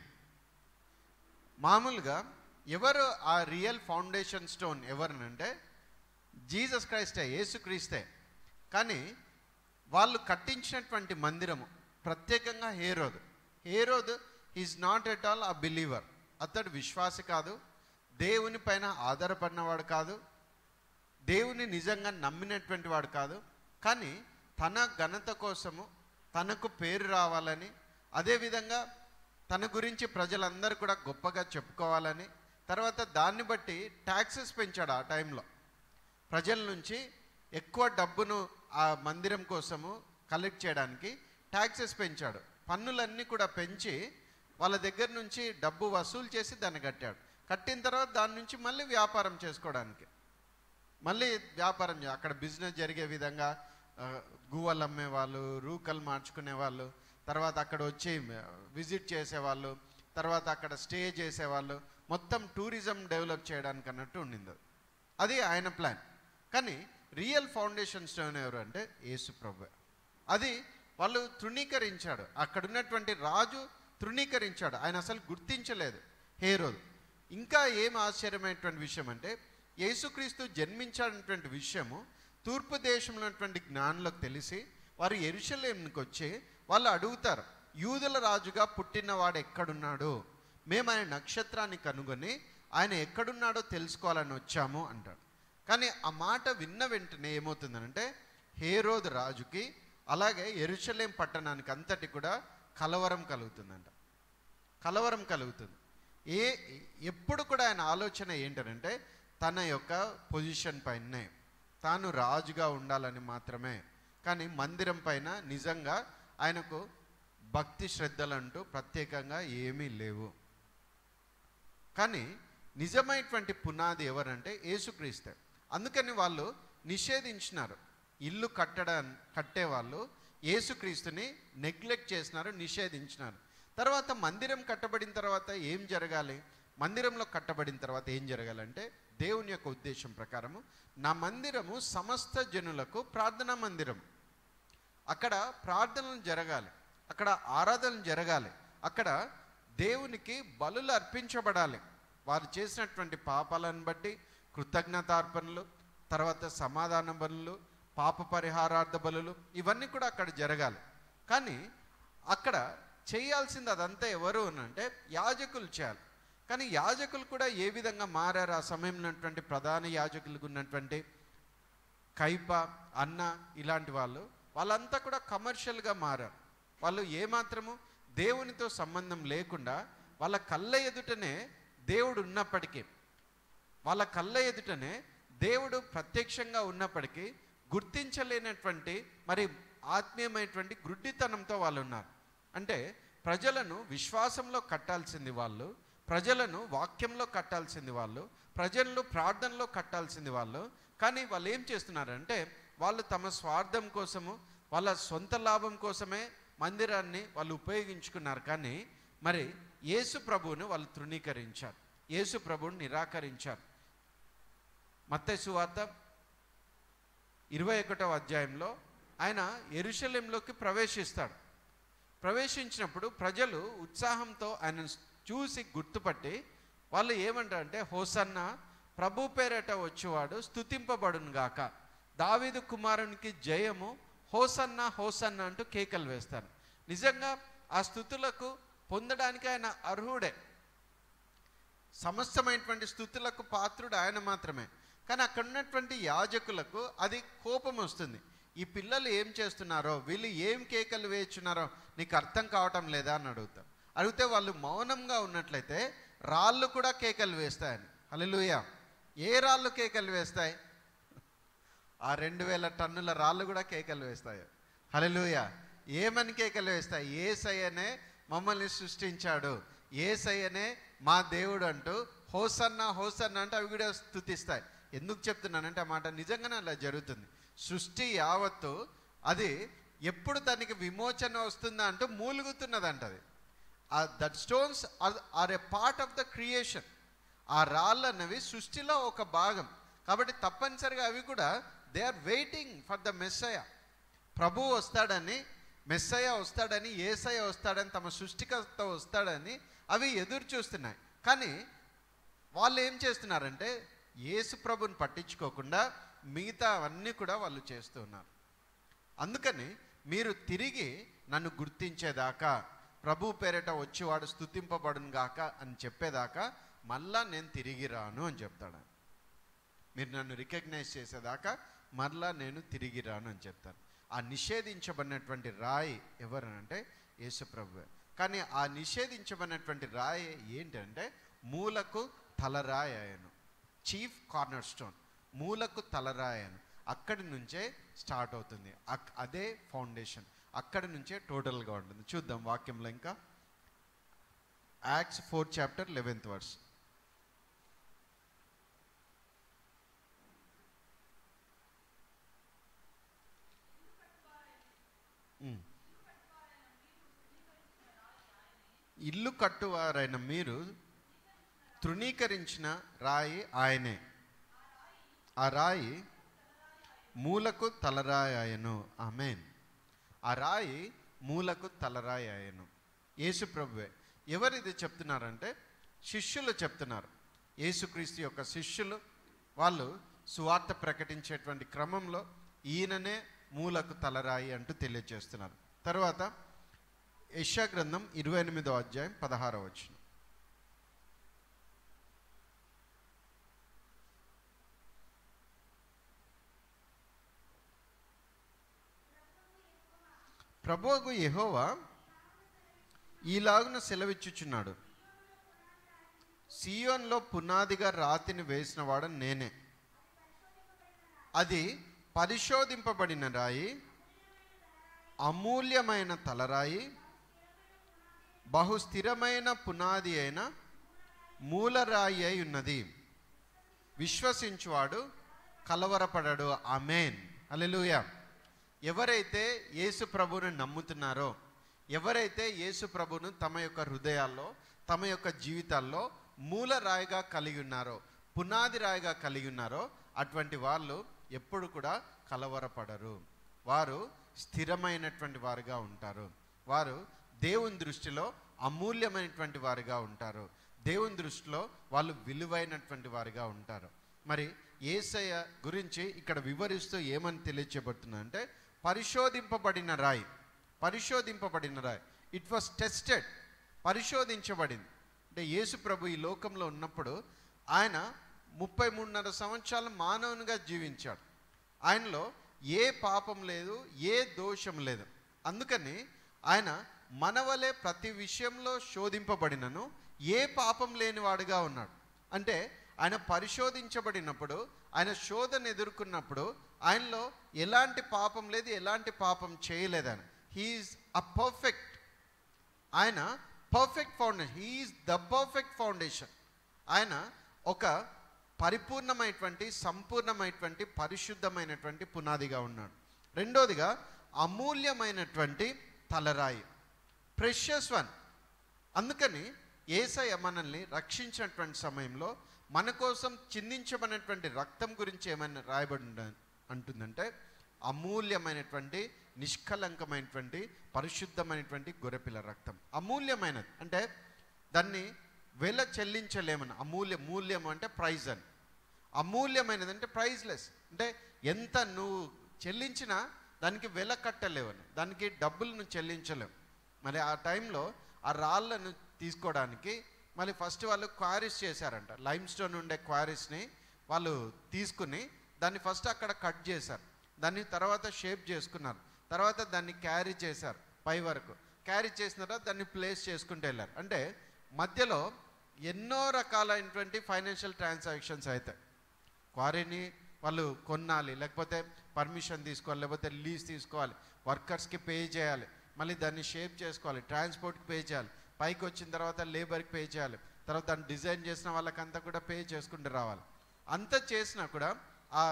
మామూలుగా ఎవరు ఆ రియల్ ఫౌండేషన్ స్టోన్ ఎవరనంటే జీసస్ క్రైస్టే, యేసుక్రీస్తే. కానీ వాళ్ళు కట్టించినటువంటి మందిరము ప్రత్యేకంగా హేరోదు is not at all a believer. అతడు విశ్వాసి కాదు, దేవుని పైన ఆధారపడినవాడు కాదు, దేవుని నిజంగా నమ్మినటువంటి వాడు కాదు. కానీ తన ఘనత కోసము, తనకు పేరు రావాలని, అదేవిధంగా తన గురించి ప్రజలందరూ కూడా గొప్పగా చెప్పుకోవాలని, తర్వాత దాన్ని బట్టి ట్యాక్సెస్ పెంచాడు. ఆ టైంలో ప్రజల నుంచి ఎక్కువ డబ్బును ఆ మందిరం కోసము కలెక్ట్ చేయడానికి ట్యాక్సెస్ పెంచాడు. పన్నులన్నీ కూడా పెంచి వాళ్ళ దగ్గర నుంచి డబ్బు వసూలు చేసి దాన్ని కట్టాడు. కట్టిన తర్వాత దాని నుంచి మళ్ళీ వ్యాపారం చేసుకోవడానికి, మళ్ళీ వ్యాపారం అక్కడ బిజినెస్ జరిగే విధంగా గువ్వలు అమ్మేవాళ్ళు, రూకలు మార్చుకునే వాళ్ళు, తర్వాత అక్కడ వచ్చి విజిట్ చేసేవాళ్ళు, తర్వాత అక్కడ స్టే చేసేవాళ్ళు, మొత్తం టూరిజం డెవలప్ చేయడానికి అన్నట్టు ఉండింది. అది ఆయన ప్లాన్. కానీ రియల్ ఫౌండేషన్ స్టోన్ ఎవరు అంటే యేసు ప్రభువే. అది వాళ్ళు తృణీకరించాడు. అక్కడ ఉన్నటువంటి రాజు తృణీకరించాడు. ఆయన అసలు గుర్తించలేదు హేరోదు. ఇంకా ఏం ఆశ్చర్యమైనటువంటి విషయం అంటే యేసుక్రీస్తు జన్మించాడన్నటువంటి విషయము తూర్పు దేశంలో ఉన్నటువంటి జ్ఞానులకు తెలిసి వారు యెరూషలేముకి వచ్చి వాళ్ళు అడుగుతారు, యూదుల రాజుగా పుట్టినవాడు ఎక్కడున్నాడు? మేము ఆయన నక్షత్రాన్ని కనుగొని ఆయన ఎక్కడున్నాడో తెలుసుకోవాలని వచ్చాము అంటాడు. కానీ ఆ మాట విన్న వెంటనే ఏమవుతుందనంటే హేరోదు రాజుకి అలాగే యెరూషలేం పట్టణానికి అంతటి కూడా కలవరం కలుగుతుందంట. కలవరం కలుగుతుంది. ఎప్పుడు కూడా ఆయన ఆలోచన ఏంటంటే తన యొక్క పొజిషన్ పైనే, తాను రాజుగా ఉండాలని మాత్రమే. కానీ మందిరం పైన నిజంగా ఆయనకు భక్తి శ్రద్ధలంటూ ప్రత్యేకంగా ఏమీ లేవు. కానీ నిజమైనటువంటి పునాది ఎవరంటే యేసుక్రీస్తే. అందుకని వాళ్ళు నిషేధించినారు. ఇల్లు కట్టేవాళ్ళు యేసుక్రీస్తుని నెగ్లెక్ట్ చేసినారు, నిషేధించినారు. తర్వాత మందిరం కట్టబడిన తర్వాత ఏం జరగాలి? మందిరంలో కట్టబడిన తర్వాత ఏం జరగాలంటే దేవుని యొక్క ఉద్దేశం ప్రకారము నా మందిరము సమస్త జనులకు ప్రార్థనా మందిరం. అక్కడ ప్రార్థనలు జరగాలి, అక్కడ ఆరాధనలు జరగాలి, అక్కడ దేవునికి బలులు అర్పించబడాలి. వారు చేసినటువంటి పాపాలను బట్టి కృతజ్ఞతార్పణలు, తర్వాత సమాధాన బలులు, పాప పరిహారార్థ బలులు, ఇవన్నీ కూడా అక్కడ జరగాలి. కానీ అక్కడ చేయాల్సింది అదంతా ఎవరు అంటే యాజకులు చేయాలి. కానీ యాజకులు కూడా ఏ విధంగా మారారు? ఆ సమయంలో ఉన్నటువంటి ప్రధాన యాజకులకు ఉన్నటువంటి కైప, అన్న ఇలాంటి వాళ్ళంతా కూడా కమర్షియల్గా మారారు. వాళ్ళు ఏమాత్రము దేవునితో సంబంధం లేకుండా వాళ్ళ కళ్ళ ఎదుటనే దేవుడు ఉన్నప్పటికీ, వాళ్ళ కళ్ళ ఎదుటనే దేవుడు ప్రత్యక్షంగా ఉన్నప్పటికీ గుర్తించలేనటువంటి మరి ఆత్మీయమైనటువంటి గుడ్డితనంతో వాళ్ళు ఉన్నారు. అంటే ప్రజలను విశ్వాసంలో కట్టాల్సింది వాళ్ళు, ప్రజలను వాక్యంలో కట్టాల్సింది వాళ్ళు, ప్రజలను ప్రార్థనలో కట్టాల్సింది వాళ్ళు. కానీ వాళ్ళు ఏం చేస్తున్నారంటే వాళ్ళు తమ స్వార్థం కోసము, వాళ్ళ సొంత లాభం కోసమే మందిరాన్ని వాళ్ళు ఉపయోగించుకున్నారు. కానీ మరి యేసు ప్రభువును వాళ్ళు తృణీకరించారు, యేసు ప్రభువుని నిరాకరించారు. మత్తయి సువార్త 21వ అధ్యాయంలో ఆయన యెరూషలేంలోకి ప్రవేశిస్తాడు. ప్రవేశించినప్పుడు ప్రజలు ఉత్సాహంతో ఆయన చూసి గుర్తుపట్టి వాళ్ళు ఏమంటారంటే హోసన్నా, ప్రభు పేరట వచ్చేవాడు స్తుతింపబడును గాక, దావీదు కుమారునికి జయము, హోసన్న హోసన్న అంటూ కేకలు వేస్తారు. నిజంగా ఆ స్తుతులకు పొందడానికి ఆయన అర్హుడే. సమస్తమైనటువంటి స్తుతులకు పాత్రుడు ఆయన మాత్రమే. కానీ అక్కడ ఉన్నటువంటి యాజకులకు అది కోపం వస్తుంది. ఈ పిల్లలు ఏం చేస్తున్నారో, వీళ్ళు ఏం కేకలు వేస్తున్నారో నీకు అర్థం కావటం లేదా అని అడుగుతారు. అడిగితే వాళ్ళు మౌనంగా ఉన్నట్లయితే రాళ్ళు కూడా కేకలు వేస్తాయని. హల్లెలూయా. ఏ రాళ్ళు కేకలు వేస్తాయి? ఆ 2000 టన్నుల రాళ్ళు కూడా కేకలు వేస్తాయి. హల్లెలూయా. ఏమని కేకలు వేస్తాయి? యేసయ్యనే మమ్మల్ని సృష్టించాడు, యేసయ్యనే మా దేవుడు అంటూ హోసన్న హోసన్న అంటే అవి కూడా స్తుతిస్తాయి. ఎందుకు చెప్తున్నానంటే ఆ మాట నిజంగానే అలా జరుగుతుంది. సృష్టి యావత్తు అది ఎప్పుడు దానికి విమోచన వస్తుందా అంటూ మూలుగుతున్నదంట. అది that stones are a part of the creation. ఆ రాళ్ళు అన్నవి సృష్టిలో ఒక భాగం కాబట్టి తప్పనిసరిగా అవి కూడా they are waiting for the messiah. ప్రభువు వస్తాడని, మెస్సయ వస్తాడని, యేసయ్య వస్తాడని, తమ సృష్టికర్త వస్తాడని అవి ఎదురు చూస్తున్నాయి. కానీ వాళ్ళు ఏం చేస్తున్నారంటే యేసు ప్రభుని పట్టించుకోకుండా మిగతా అవన్నీ కూడా వాళ్ళు చేస్తూ ఉన్నారు. అందుకని మీరు తిరిగి నన్ను గుర్తించేదాకా, ప్రభు పేరిట వచ్చేవాడు స్తుతింపబడును గాక అని చెప్పేదాకా మళ్ళా నేను తిరిగి రాను అని చెప్తాడు. మీరు నన్ను రికగ్నైజ్ చేసేదాకా మళ్ళా నేను తిరిగి రాను అని చెప్తాను. ఆ నిషేధించబడినటువంటి రాయి ఎవరనంటే యేసు ప్రభువే. కానీ ఆ నిషేధించబడినటువంటి రాయి ఏంటంటే మూలకు తలరాయి ఆయను, చీఫ్ కార్నర్ స్టోన్, మూలకు తలరాయను. అక్కడి నుంచే స్టార్ట్ అవుతుంది. అదే ఫౌండేషన్, అక్కడి నుంచే టోటల్గా ఉంటుంది. చూద్దాం వాక్యంలో ఇంకా. Acts 4 chapter 11th verse. ఇల్లు కట్టువారైన మీరు తృణీకరించిన రాయి ఆయనే, ఆ రాయి మూలకు తలరాయి ఆయను. ఆమేన్. ఆ రాయి మూలకు తలరాయి ఆయను, యేసు ప్రభువే. ఎవరిది చెప్తున్నారంటే శిష్యులు చెప్తున్నారు. యేసుక్రీస్తు యొక్క శిష్యులు వాళ్ళు సువార్త ప్రకటించేటువంటి క్రమంలో ఈయననే మూలకు తలరాయి అంటూ తెలియజేస్తున్నారు. తర్వాత యెషయా గ్రంథం 28వ అధ్యాయం 16వ వచనం. ప్రభువు యెహోవా ఈలాగున సెలవిచ్చుచున్నాడు, సియోన్లో పునాదిగా రాతిని వేసిన వాడు నేనే, అది పరిశోధింపబడిన రాయి, అమూల్యమైన తలరాయి, బహుస్థిరమైన పునాది అయిన మూలరాయి అయి ఉన్నది. విశ్వసించువాడు కలవరపడడు. ఆమేన్. హల్లెలూయా. ఎవరైతే యేసు ప్రభువుని నమ్ముతున్నారో, ఎవరైతే యేసు ప్రభువును తమ యొక్క హృదయాల్లో, తమ యొక్క జీవితాల్లో మూలరాయిగా కలిగి ఉన్నారో, పునాది రాయిగా కలిగి ఉన్నారో, అటువంటి వాళ్ళు ఎప్పుడు కూడా కలవరపడరు. వారు స్థిరమైనటువంటి వారుగా ఉంటారు. వారు దేవుని దృష్టిలో అమూల్యమైనటువంటి వారుగా ఉంటారు. దేవుని దృష్టిలో వాళ్ళు విలువైనటువంటి వారుగా ఉంటారు. మరి యేసయ్య గురించి ఇక్కడ వివరిస్తూ ఏమని తెలియచేయబడుతున్నా అంటే పరిశోధింపబడిన రాయి, పరిశోధింపబడిన రాయి. ఇట్ వాస్ టెస్టెడ్, పరిశోధించబడింది. అంటే యేసు ప్రభు ఈ లోకంలో ఉన్నప్పుడు ఆయన 33.5 సంవత్సరాలు మానవునిగా జీవించాడు. ఆయనలో ఏ పాపం లేదు, ఏ దోషం లేదు. అందుకని ఆయన మనవలే ప్రతి విషయంలో శోధింపబడినను ఏ పాపం లేనివాడుగా ఉన్నాడు. అంటే ఆయన పరిశోధించబడినప్పుడు, ఆయన శోధన ఎదుర్కొన్నప్పుడు ఆయనలో ఎలాంటి పాపం లేదు, ఎలాంటి పాపం చేయలేదు. ఆయన హీఈస్ అ పర్ఫెక్ట్, ఆయన perfect foundation, he's the perfect foundation. ఆయన ఒక పరిపూర్ణమైనటువంటి, సంపూర్ణమైనటువంటి, పరిశుద్ధమైనటువంటి పునాదిగా ఉన్నాడు. రెండోదిగా అమూల్యమైనటువంటి తలరాయి, ప్రెషియస్ వన్. అందుకని యేసయ్య మనల్ని రక్షించినటువంటి సమయంలో మన కోసం చిందించబడినటువంటి రక్తం గురించి ఏమైనా రాయబడి అంటుందంటే అమూల్యమైనటువంటి, నిష్కలంకమైనటువంటి, పరిశుద్ధమైనటువంటి గొర్రెపిల్ల రక్తం. అమూల్యమైనది అంటే దాన్ని వెల చెల్లించలేమని. మూల్యం అంటే ప్రైజ్ అని. అమూల్యమైనది అంటే ప్రైజ్లెస్, అంటే ఎంత నువ్వు చెల్లించినా దానికి వెల కట్టలేవని, దానికి డబ్బులు నువ్వు చెల్లించలేవు. మరి ఆ టైంలో ఆ రాళ్ళను తీసుకోవడానికి మళ్ళీ ఫస్ట్ వాళ్ళు క్వారీస్ చేశారంట. లైమ్ స్టోన్ ఉండే క్వారీస్ని వాళ్ళు తీసుకుని దాన్ని ఫస్ట్ అక్కడ కట్ చేశారు, దాన్ని తర్వాత షేప్ చేసుకున్నారు, తర్వాత దాన్ని క్యారీ చేశారు, పై వరకు క్యారీ చేసిన తర్వాత దాన్ని ప్లేస్ చేసుకుంటూ వెళ్ళారు. అంటే మధ్యలో ఎన్నో రకాలైనటువంటి ఫైనాన్షియల్ ట్రాన్సాక్షన్స్ అవుతాయి. క్వారీని వాళ్ళు కొనాలి, లేకపోతే పర్మిషన్ తీసుకోవాలి, లేకపోతే లీజ్ తీసుకోవాలి, వర్కర్స్కి పే చేయాలి, మళ్ళీ దాన్ని షేప్ చేసుకోవాలి, ట్రాన్స్పోర్ట్కి పే చేయాలి, పైకి వచ్చిన తర్వాత లేబర్కి పే చేయాలి, తర్వాత దాన్ని డిజైన్ చేసిన వాళ్ళకంతా కూడా పే చేసుకుంటూ రావాలి. అంత చేసినా కూడా ఆ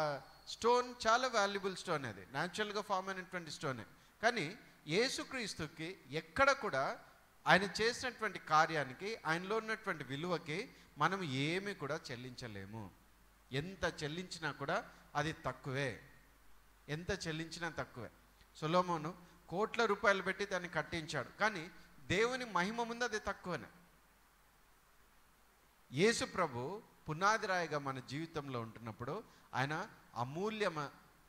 స్టోన్ చాలా వాల్యుబుల్ స్టోన్, అది న్యాచురల్గా ఫామ్ అయినటువంటి స్టోనే. కానీ యేసుక్రీస్తుకి ఎక్కడ కూడా ఆయన చేసినటువంటి కార్యానికి, ఆయనలో ఉన్నటువంటి విలువకి మనం ఏమీ కూడా చెల్లించలేము. ఎంత చెల్లించినా కూడా అది తక్కువే, ఎంత చెల్లించినా తక్కువే. సొలొమోను కోట్ల రూపాయలు పెట్టి దాన్ని కట్టించాడు, కానీ దేవుని మహిమ ముందు అది తక్కువనే. యేసు ప్రభు పునాది రాయిగా మన జీవితంలో ఉంటున్నప్పుడు ఆయన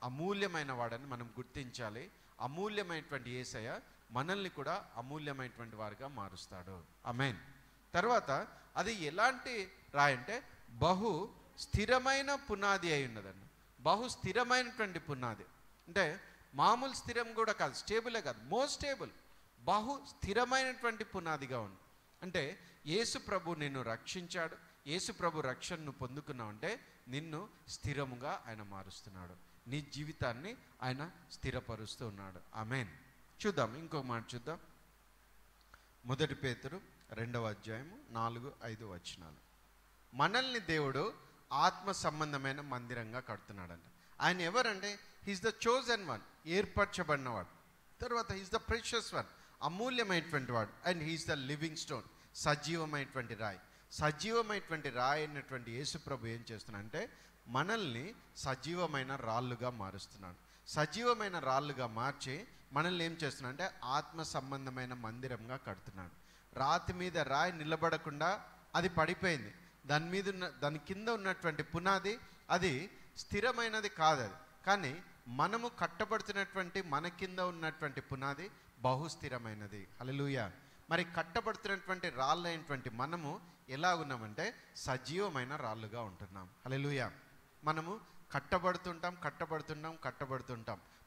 అమూల్యమైన వాడని మనం గుర్తించాలి. అమూల్యమైనటువంటి యేసయ్య మనల్ని కూడా అమూల్యమైనటువంటి వారిగా మారుస్తాడు. ఆమేన్. తర్వాత అది ఎలాంటి రాయి అంటే బహు స్థిరమైన పునాది అయి ఉన్నదండి. బహు స్థిరమైనటువంటి పునాది అంటే మామూలు స్థిరం కూడా కాదు, స్టేబులే కాదు, మోస్ట్ స్టేబుల్, బహు స్థిరమైనటువంటి పునాదిగా ఉంది. అంటే యేసు ప్రభు నిన్ను రక్షించాడు, యేసు ప్రభు రక్షణను పొందుకున్నావు అంటే నిన్ను స్థిరముగా ఆయన మారుస్తున్నాడు, నీ జీవితాన్ని ఆయన స్థిరపరుస్తూ ఉన్నాడు. ఆమేన్. చూద్దాం, ఇంకో మాట చూద్దాం. 1 పేతురు 2వ అధ్యాయము 4-5 వచనాలు. మనల్ని దేవుడు ఆత్మ సంబంధమైన మందిరంగా కడుతున్నాడంట. ఆయన ఎవరంటే హీస్ ద చోజన్ వన్, ఏర్పరచబడినవాడు. తర్వాత హీస్ ద ప్రెషియస్ వన్, అమూల్యమైనటువంటి వాడు. And he's the living stone, సజీవమైనటువంటి రాయి. సజీవమైనటువంటి రాయి అయినటువంటి యేసు ప్రభు ఏం చేస్తున్నాడంటే మనల్ని సజీవమైన రాళ్ళుగా మారుస్తున్నాడు. సజీవమైన రాళ్ళుగా మార్చి మనల్ని ఏం చేస్తున్నాడు అంటే ఆత్మ సంబంధమైన మందిరంగా కడుతున్నాడు. రాతి మీద రాయి నిలబడకుండా అది పడిపోయింది, దాని కింద ఉన్నటువంటి పునాది అది స్థిరమైనది కాదు. అది కానీ మనము కట్టబడుతున్నటువంటి మన కింద ఉన్నటువంటి పునాది బహుస్థిరమైనది. హల్లెలూయా. మరి కట్టబడుతున్నటువంటి రాళ్ళైనటువంటి మనము ఎలా ఉన్నామంటే సజీవమైన రాళ్ళుగా ఉంటున్నాం. హల్లెలూయా. మనము కట్టబడుతుంటాం.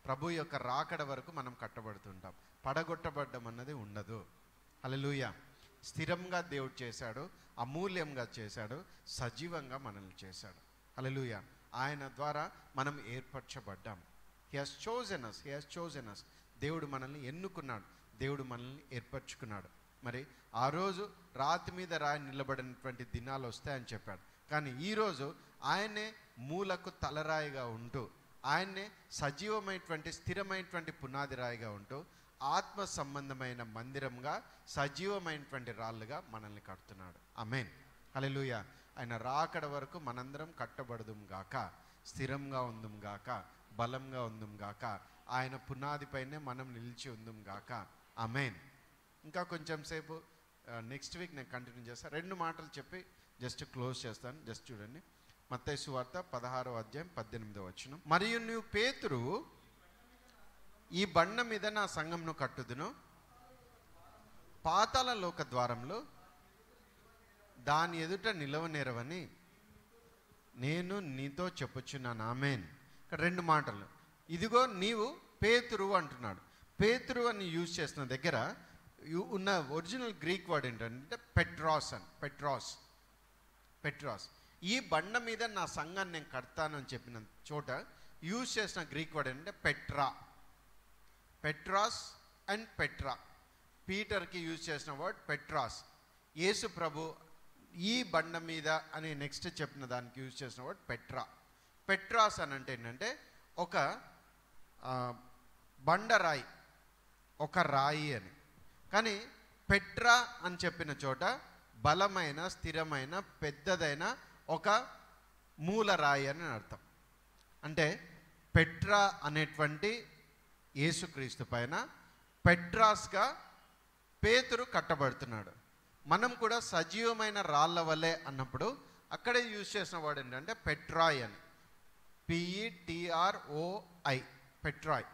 ప్రభు యొక్క రాకడ వరకు మనం కట్టబడుతుంటాం. పడగొట్టబడ్డం అన్నది ఉండదు. హల్లెలూయా. స్థిరంగా దేవుడు చేశాడు, అమూల్యంగా చేశాడు, సజీవంగా మనల్ని చేశాడు. హల్లెలూయా. ఆయన ద్వారా మనం ఏర్పరచబడ్డాం. He has chosen us. దేవుడు మనల్ని ఎన్నుకున్నాడు, దేవుడు మనల్ని ఏర్పరచుకున్నాడు. మరి ఆ రోజు రాతి మీద రాయి నిలబడినటువంటి దినాలు వస్తాయని చెప్పాడు, కానీ ఈరోజు ఆయనే మూలకు తలరాయిగా ఉంటూ, ఆయన్నే సజీవమైనటువంటి స్థిరమైనటువంటి పునాది రాయిగా ఉంటూ ఆత్మ సంబంధమైన మందిరంగా సజీవమైనటువంటి రాళ్ళుగా మనల్ని కడుతున్నాడు. ఆమేన్. హల్లెలూయా. ఆయన రాకడ వరకు మనందరం కట్టబడదుం గాక, స్థిరంగా ఉందుం గాక, బలంగా ఉందుం గాక, ఆయన పునాదిపైనే మనం నిలిచి ఉందుం గాక. ఆమేన్. ఇంకా కొంచెం సేపు నెక్స్ట్ వీక్ నేను కంటిన్యూ చేస్తాను. 2 మాటలు చెప్పి జస్ట్ క్లోజ్ చేస్తాను. జస్ట్ చూడండి, మత్తయి సువార్త 16వ అధ్యాయం 18వ వచనం. మరియు నువ్వు పేతురు, ఈ బండ మీద నా సంఘంను కట్టుదును, పాతాళ లోక ద్వారంలో దాని ఎదుట నిలవనేరవని నేను నీతో చెప్పుచున్నాను. ఆమేన్. ఇక్కడ 2 మాటలు. ఇదిగో నీవు పేతురు అంటున్నాడు. పేతురు అని యూజ్ చేసిన దగ్గర ఉన్న ఒరిజినల్ గ్రీక్ వర్డ్ ఏంటంటే పెట్రాస్. ఈ బండ మీద నా సంఘాన్ని నేను కడతానని చెప్పిన చోట యూజ్ చేసిన గ్రీక్ వర్డ్ ఏంటంటే పెట్రాస్ అండ్ పెట్రా. పీటర్కి యూజ్ చేసిన వర్డ్ పెట్రాస్. యేసు ప్రభు ఈ బండ మీద అని నెక్స్ట్ చెప్పిన దానికి యూజ్ చేసిన వర్డ్ పెట్రాస్ అని అంటే ఏంటంటే ఒక బండరాయి, ఒక రాయి అని. కానీ పెట్రా అని చెప్పిన చోట బలమైన, స్థిరమైన, పెద్దదైన ఒక మూలరాయి అని అర్థం. అంటే పెట్రా అనేటువంటి యేసుక్రీస్తు పైన పెట్రాస్గా పేతురు కట్టబడుతున్నాడు. మనం కూడా సజీవమైన రాళ్ళ వలె అన్నప్పుడు అక్కడే యూజ్ చేసిన వర్డ్ ఏంటంటే పెట్రాయ్ అని, PETROI, పెట్రాయ్.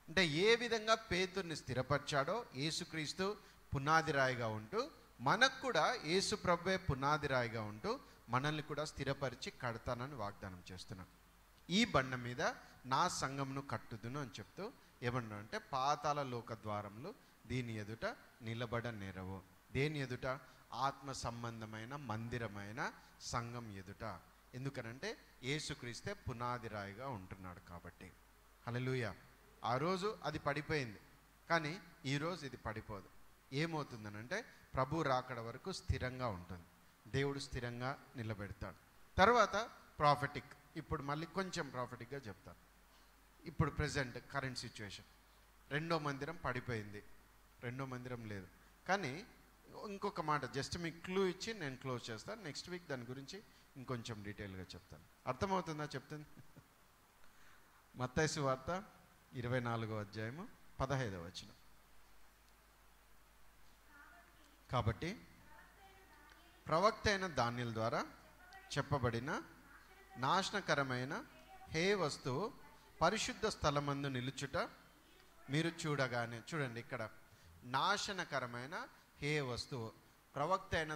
అంటే ఏ విధంగా పేతుర్ని స్థిరపరిచాడో యేసుక్రీస్తు పునాది రాయిగా ఉంటూ, మనకు కూడా యేసు ప్రభువే పునాది రాయిగా ఉంటూ మనల్ని కూడా స్థిరపరిచి కడతానని వాగ్దానం చేస్తున్నాను. ఈ బండ మీద నా సంఘమును కట్టుదును అని చెప్తూ ఏమన్నా అంటే పాతాళ లోక ద్వారములు దీని ఎదుట నిలబడనేరవు. దేని ఎదుట? ఆత్మ సంబంధమైన మందిరమైన సంఘం ఎదుట. ఎందుకనంటే యేసుక్రీస్తే పునాది రాయిగా ఉంటున్నాడు కాబట్టి. హల్లెలూయా. ఆ రోజు అది పడిపోయింది, కానీ ఈరోజు ఇది పడిపోదు. ఏమవుతుందనంటే ప్రభు రాకడ వరకు స్థిరంగా ఉంటుంది, దేవుడు స్థిరంగా నిలబెడతాడు. తర్వాత ప్రాఫిటిక్. ఇప్పుడు మళ్ళీ కొంచెం ప్రాఫిటిక్గా చెప్తాను. ఇప్పుడు ప్రజెంట్ కరెంట్ సిచ్యువేషన్, రెండో మందిరం పడిపోయింది, రెండో మందిరం లేదు. కానీ ఇంకొక మాట జస్ట్ మీకు క్లూ ఇచ్చి నేను క్లోజ్ చేస్తాను. నెక్స్ట్ వీక్ దాని గురించి ఇంకొంచెం డీటెయిల్గా చెప్తాను. అర్థమవుతుందా చెప్తుంది? మత్తయి సువార్త 24వ అధ్యాయము 15వ వచనం. కాబట్టి ప్రవక్త అయిన దానియేలు ద్వారా చెప్పబడిన నాశనకరమైన హే వస్తువు పరిశుద్ధ స్థలమందు నిలుచుట మీరు చూడగానే. చూడండి, ఇక్కడ నాశనకరమైన హే వస్తువు, ప్రవక్త అయిన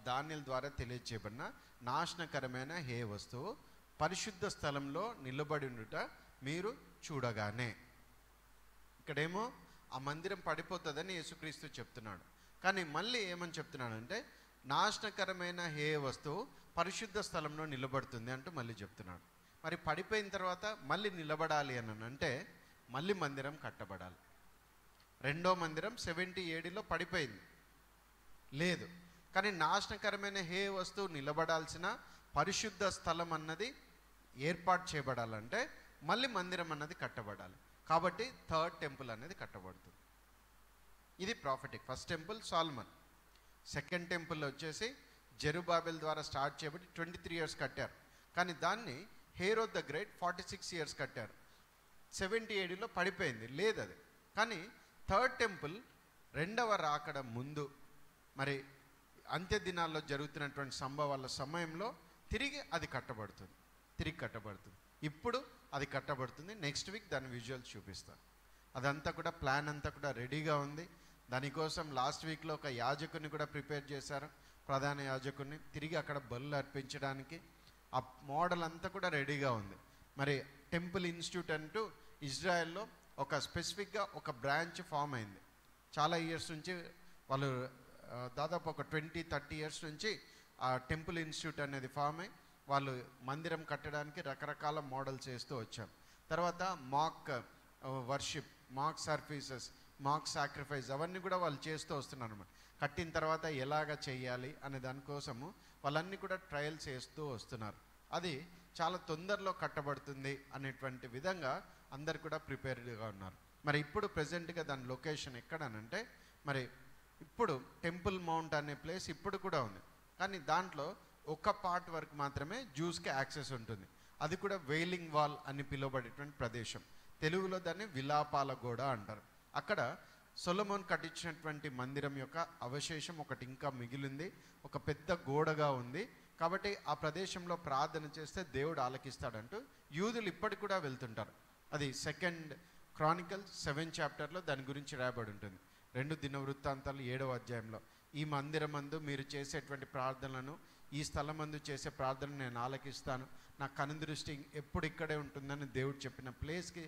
దానియేలు ద్వారా తెలియచేయబడిన నాశనకరమైన హే వస్తువు పరిశుద్ధ స్థలంలో నిలబడి ఉండుట మీరు చూడగానే. ఇక్కడేమో ఆ మందిరం పడిపోతుందని యేసుక్రీస్తు చెప్తున్నాడు, కానీ మళ్ళీ ఏమని చెప్తున్నాడంటే నాశనకరమైన హే వస్తువు పరిశుద్ధ స్థలంలో నిలబడుతుంది అంటూ మళ్ళీ చెప్తున్నాడు. మరి పడిపోయిన తర్వాత మళ్ళీ నిలబడాలి అని అంటే మళ్ళీ మందిరం కట్టబడాలి. రెండో మందిరం 70 ADలో పడిపోయింది, లేదు. కానీ నాశనకరమైన హే వస్తువు నిలబడాల్సిన పరిశుద్ధ స్థలం అన్నది ఏర్పాటు చేయబడాలంటే మళ్ళీ మందిరం అన్నది కట్టబడాలి. కాబట్టి థర్డ్ టెంపుల్ అనేది కట్టబడుతుంది. ఇది prophetic. First temple Solomon, second temple వచ్చేసి జెరుబాబెల్ ద్వారా స్టార్ట్ చేయబడి 23 years కట్టారు. కానీ దాన్ని హేరోద్ ద గ్రేట్ 46 years కట్టారు. 70 ADలో పడిపోయింది, లేదు అది. కానీ థర్డ్ టెంపుల్ రెండవ రాకడ ముందు, మరి అంత్య దినాల్లో జరుగుతున్నటువంటి సంభవాల సమయంలో తిరిగి అది కట్టబడుతుంది, తిరిగి కట్టబడుతుంది. ఇప్పుడు అది కట్టబడుతుంది. నెక్స్ట్ వీక్ దాని విజువల్స్ చూపిస్తాను. అదంతా కూడా ప్లాన్ అంతా కూడా రెడీగా ఉంది. దానికోసం లాస్ట్ వీక్లో ఒక యాజకుని కూడా ప్రిపేర్ చేశారు, ప్రధాన యాజకుని. తిరిగి అక్కడ బలులు అర్పించడానికి ఆ మోడల్ అంతా కూడా రెడీగా ఉంది. మరి టెంపుల్ ఇన్స్టిట్యూట్ అంటూ ఇజ్రాయెల్లో ఒక స్పెసిఫిక్గా ఒక బ్రాంచ్ ఫామ్ అయింది. చాలా ఇయర్స్ నుంచి వాళ్ళు దాదాపు ఒక 20-30 years నుంచి ఆ టెంపుల్ ఇన్స్టిట్యూట్ అనేది ఫామ్ అయ్యి వాళ్ళు మందిరం కట్టడానికి రకరకాల మోడల్స్ వేస్తూ వచ్చారు. తర్వాత మాక్ వర్షిప్, మాక్ సర్వీసెస్, మాక్ సాక్రిఫైస్ అవన్నీ కూడా వాళ్ళు చేస్తూ వస్తున్నారు అన్నమాట. కట్టిన తర్వాత ఎలాగ చేయాలి అనే దానికోసము వాళ్ళన్నీ కూడా ట్రయల్స్ చేస్తూ వస్తున్నారు. అది చాలా తొందరలో కట్టబడుతుంది అనేటువంటి విధంగా అందరు కూడా ప్రిపేర్డ్గా ఉన్నారు. మరి ఇప్పుడు ప్రజెంట్గా దాని లొకేషన్ ఎక్కడనంటే, మరి ఇప్పుడు టెంపుల్ మౌంట్ అనే ప్లేస్ ఇప్పుడు కూడా ఉంది, కానీ దాంట్లో ఒక పార్ట్ వరకు మాత్రమే జ్యూస్కి యాక్సెస్ ఉంటుంది. అది కూడా వెయిలింగ్ వాల్ అని పిలువబడేటువంటి ప్రదేశం. తెలుగులో దాన్ని విలాపాల గోడ అంటారు. అక్కడ సొలొమోన్ కట్టించినటువంటి మందిరం యొక్క అవశేషం ఒకటి ఇంకా మిగిలింది, ఒక పెద్ద గోడగా ఉంది. కాబట్టి ఆ ప్రదేశంలో ప్రార్థన చేస్తే దేవుడు ఆలకిస్తాడంటూ యూదులు ఇప్పటికి కూడా వెళ్తుంటారు. అది 2 Chronicles 7 chapterలో దాని గురించి రాయబడి ఉంటుంది. 2 దినవృత్తాంతాలు 7వ అధ్యాయంలో ఈ మందిరమందు మీరు చేసేటువంటి ప్రార్థనలను, ఈ స్థలమందు చేసే ప్రార్థనను నేను ఆలకిస్తాను, నా కనుదృష్టి ఎప్పుడు ఇక్కడే ఉంటుందని దేవుడు చెప్పిన ప్లేస్కి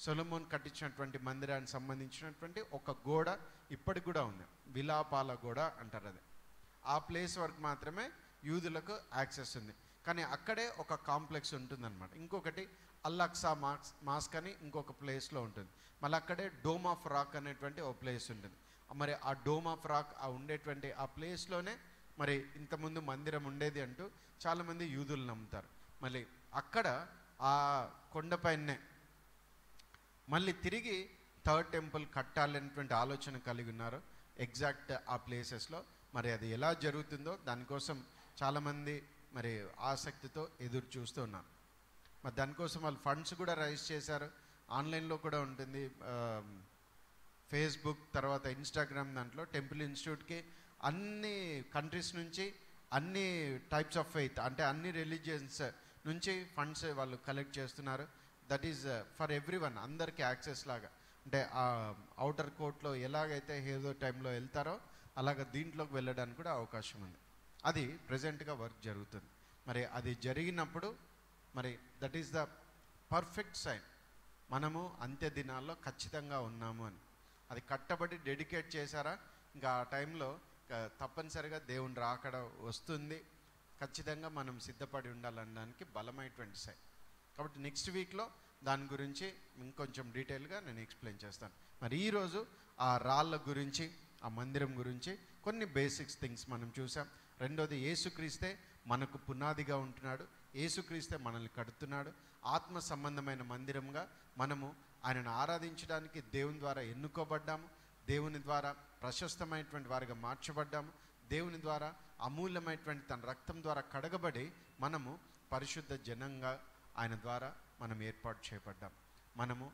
సొలొమోన్ కట్టించినటువంటి మందిరానికి సంబంధించినటువంటి ఒక గోడ ఇప్పటికి కూడా ఉంది, విలాపాల గోడ అంటారు. అది ఆ ప్లేస్ వరకు మాత్రమే యూదులకు యాక్సెస్ ఉంది. కానీ అక్కడే ఒక కాంప్లెక్స్ ఉంటుందన్నమాట. ఇంకొకటి అల్-అక్సా మాస్క్ అని ఇంకొక ప్లేస్లో ఉంటుంది. మళ్ళీ అక్కడే డోమ్ ఆఫ్ రాక్ అనేటువంటి ఒక ప్లేస్ ఉంటుంది. మరి ఆ డోమ్ ఆఫ్ రాక్ ఆ ఉండేటువంటి ఆ ప్లేస్లోనే మరి ఇంతకుముందు మందిరం ఉండేది అంటూ చాలామంది యూదులు నమ్ముతారు. మళ్ళీ అక్కడ ఆ కొండపైనే మళ్ళీ తిరిగి థర్డ్ టెంపుల్ కట్టాలనేటువంటి ఆలోచన కలిగి ఉన్నారు ఎగ్జాక్ట్ ఆ ప్లేసెస్లో. మరి అది ఎలా జరుగుతుందో దానికోసం చాలామంది మరి ఆసక్తితో ఎదురు చూస్తూ ఉన్నారు. మరి దానికోసం వాళ్ళు ఫండ్స్ కూడా రైజ్ చేశారు. ఆన్లైన్లో కూడా ఉంటుంది, ఫేస్బుక్ తర్వాత ఇన్స్టాగ్రామ్ దాంట్లో టెంపుల్ ఇన్స్టిట్యూట్కి అన్ని కంట్రీస్ నుంచి అన్ని టైప్స్ ఆఫ్ ఫెయిత్, అంటే అన్ని రిలీజియన్స్ నుంచి ఫండ్స్ వాళ్ళు కలెక్ట్ చేస్తున్నారు. That is for every one, అందరికీ యాక్సెస్ లాగా. అంటే ఆ అవుటర్ కోర్ట్లో ఎలాగైతే ఏదో టైంలో వెళ్తారో అలాగ దీంట్లోకి వెళ్ళడానికి కూడా అవకాశం ఉంది. అది ప్రజెంట్గా వర్క్ జరుగుతుంది. మరి అది జరిగినప్పుడు మరి that is the perfect sign, మనము అంత్య దినాల్లో ఖచ్చితంగా ఉన్నాము అని. అది కట్టబడి డెడికేట్ చేశారా, ఇంకా ఆ టైంలో తప్పనిసరిగా దేవుని రాకడ వస్తుంది, ఖచ్చితంగా మనం సిద్ధపడి ఉండాలనడానికి బలమైనటువంటి సైన్. కాబట్టి నెక్స్ట్ వీక్లో దాని గురించి ఇంకొంచెం డీటెయిల్గా నేను ఎక్స్ప్లెయిన్ చేస్తాను. మరి ఈరోజు ఆ రాళ్ళ గురించి, ఆ మందిరం గురించి కొన్ని బేసిక్స్ థింగ్స్ మనం చూసాం. రెండోది, యేసుక్రీస్తే మనకు పునాదిగా ఉంటున్నాడు, యేసుక్రీస్తే మనల్ని కడుతున్నాడు. ఆత్మ సంబంధమైన మందిరంగా మనము ఆయనను ఆరాధించడానికి దేవుని ద్వారా ఎన్నుకోబడ్డాము, దేవుని ద్వారా ప్రశస్తమైనటువంటి వారిగా మార్చబడ్డాము, దేవుని ద్వారా అమూల్యమైనటువంటి తన రక్తం ద్వారా కడగబడి మనము పరిశుద్ధ జనంగా ఆయన ద్వారా మనం ఏర్పాటు చేయబడ్డాం. మనము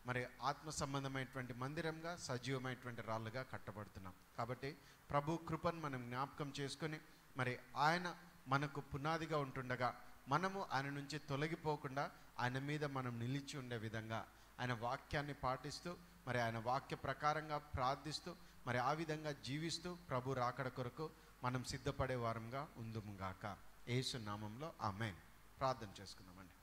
మరి ఆత్మ సంబంధమైనటువంటి మందిరంగా, సజీవమైనటువంటి రాళ్ళుగా కట్టబడుతున్నాం. కాబట్టి ప్రభు కృపను మనం జ్ఞాపకం చేసుకొని మరి ఆయన మనకు పునాదిగా ఉంటుండగా మనము ఆయన నుంచి తొలగిపోకుండా ఆయన మీద మనం నిలిచి ఉండే విధంగా ఆయన వాక్యాన్ని పాటిస్తూ మరి ఆయన వాక్య ప్రకారంగా ప్రార్థిస్తూ మరి ఆ విధంగా జీవిస్తూ ప్రభు రాకడ కొరకు మనం సిద్ధపడే వారంగా ఉందుముగాక. యేసు నామంలో ఆమేన్. ప్రార్థన చేసుకుందామండి.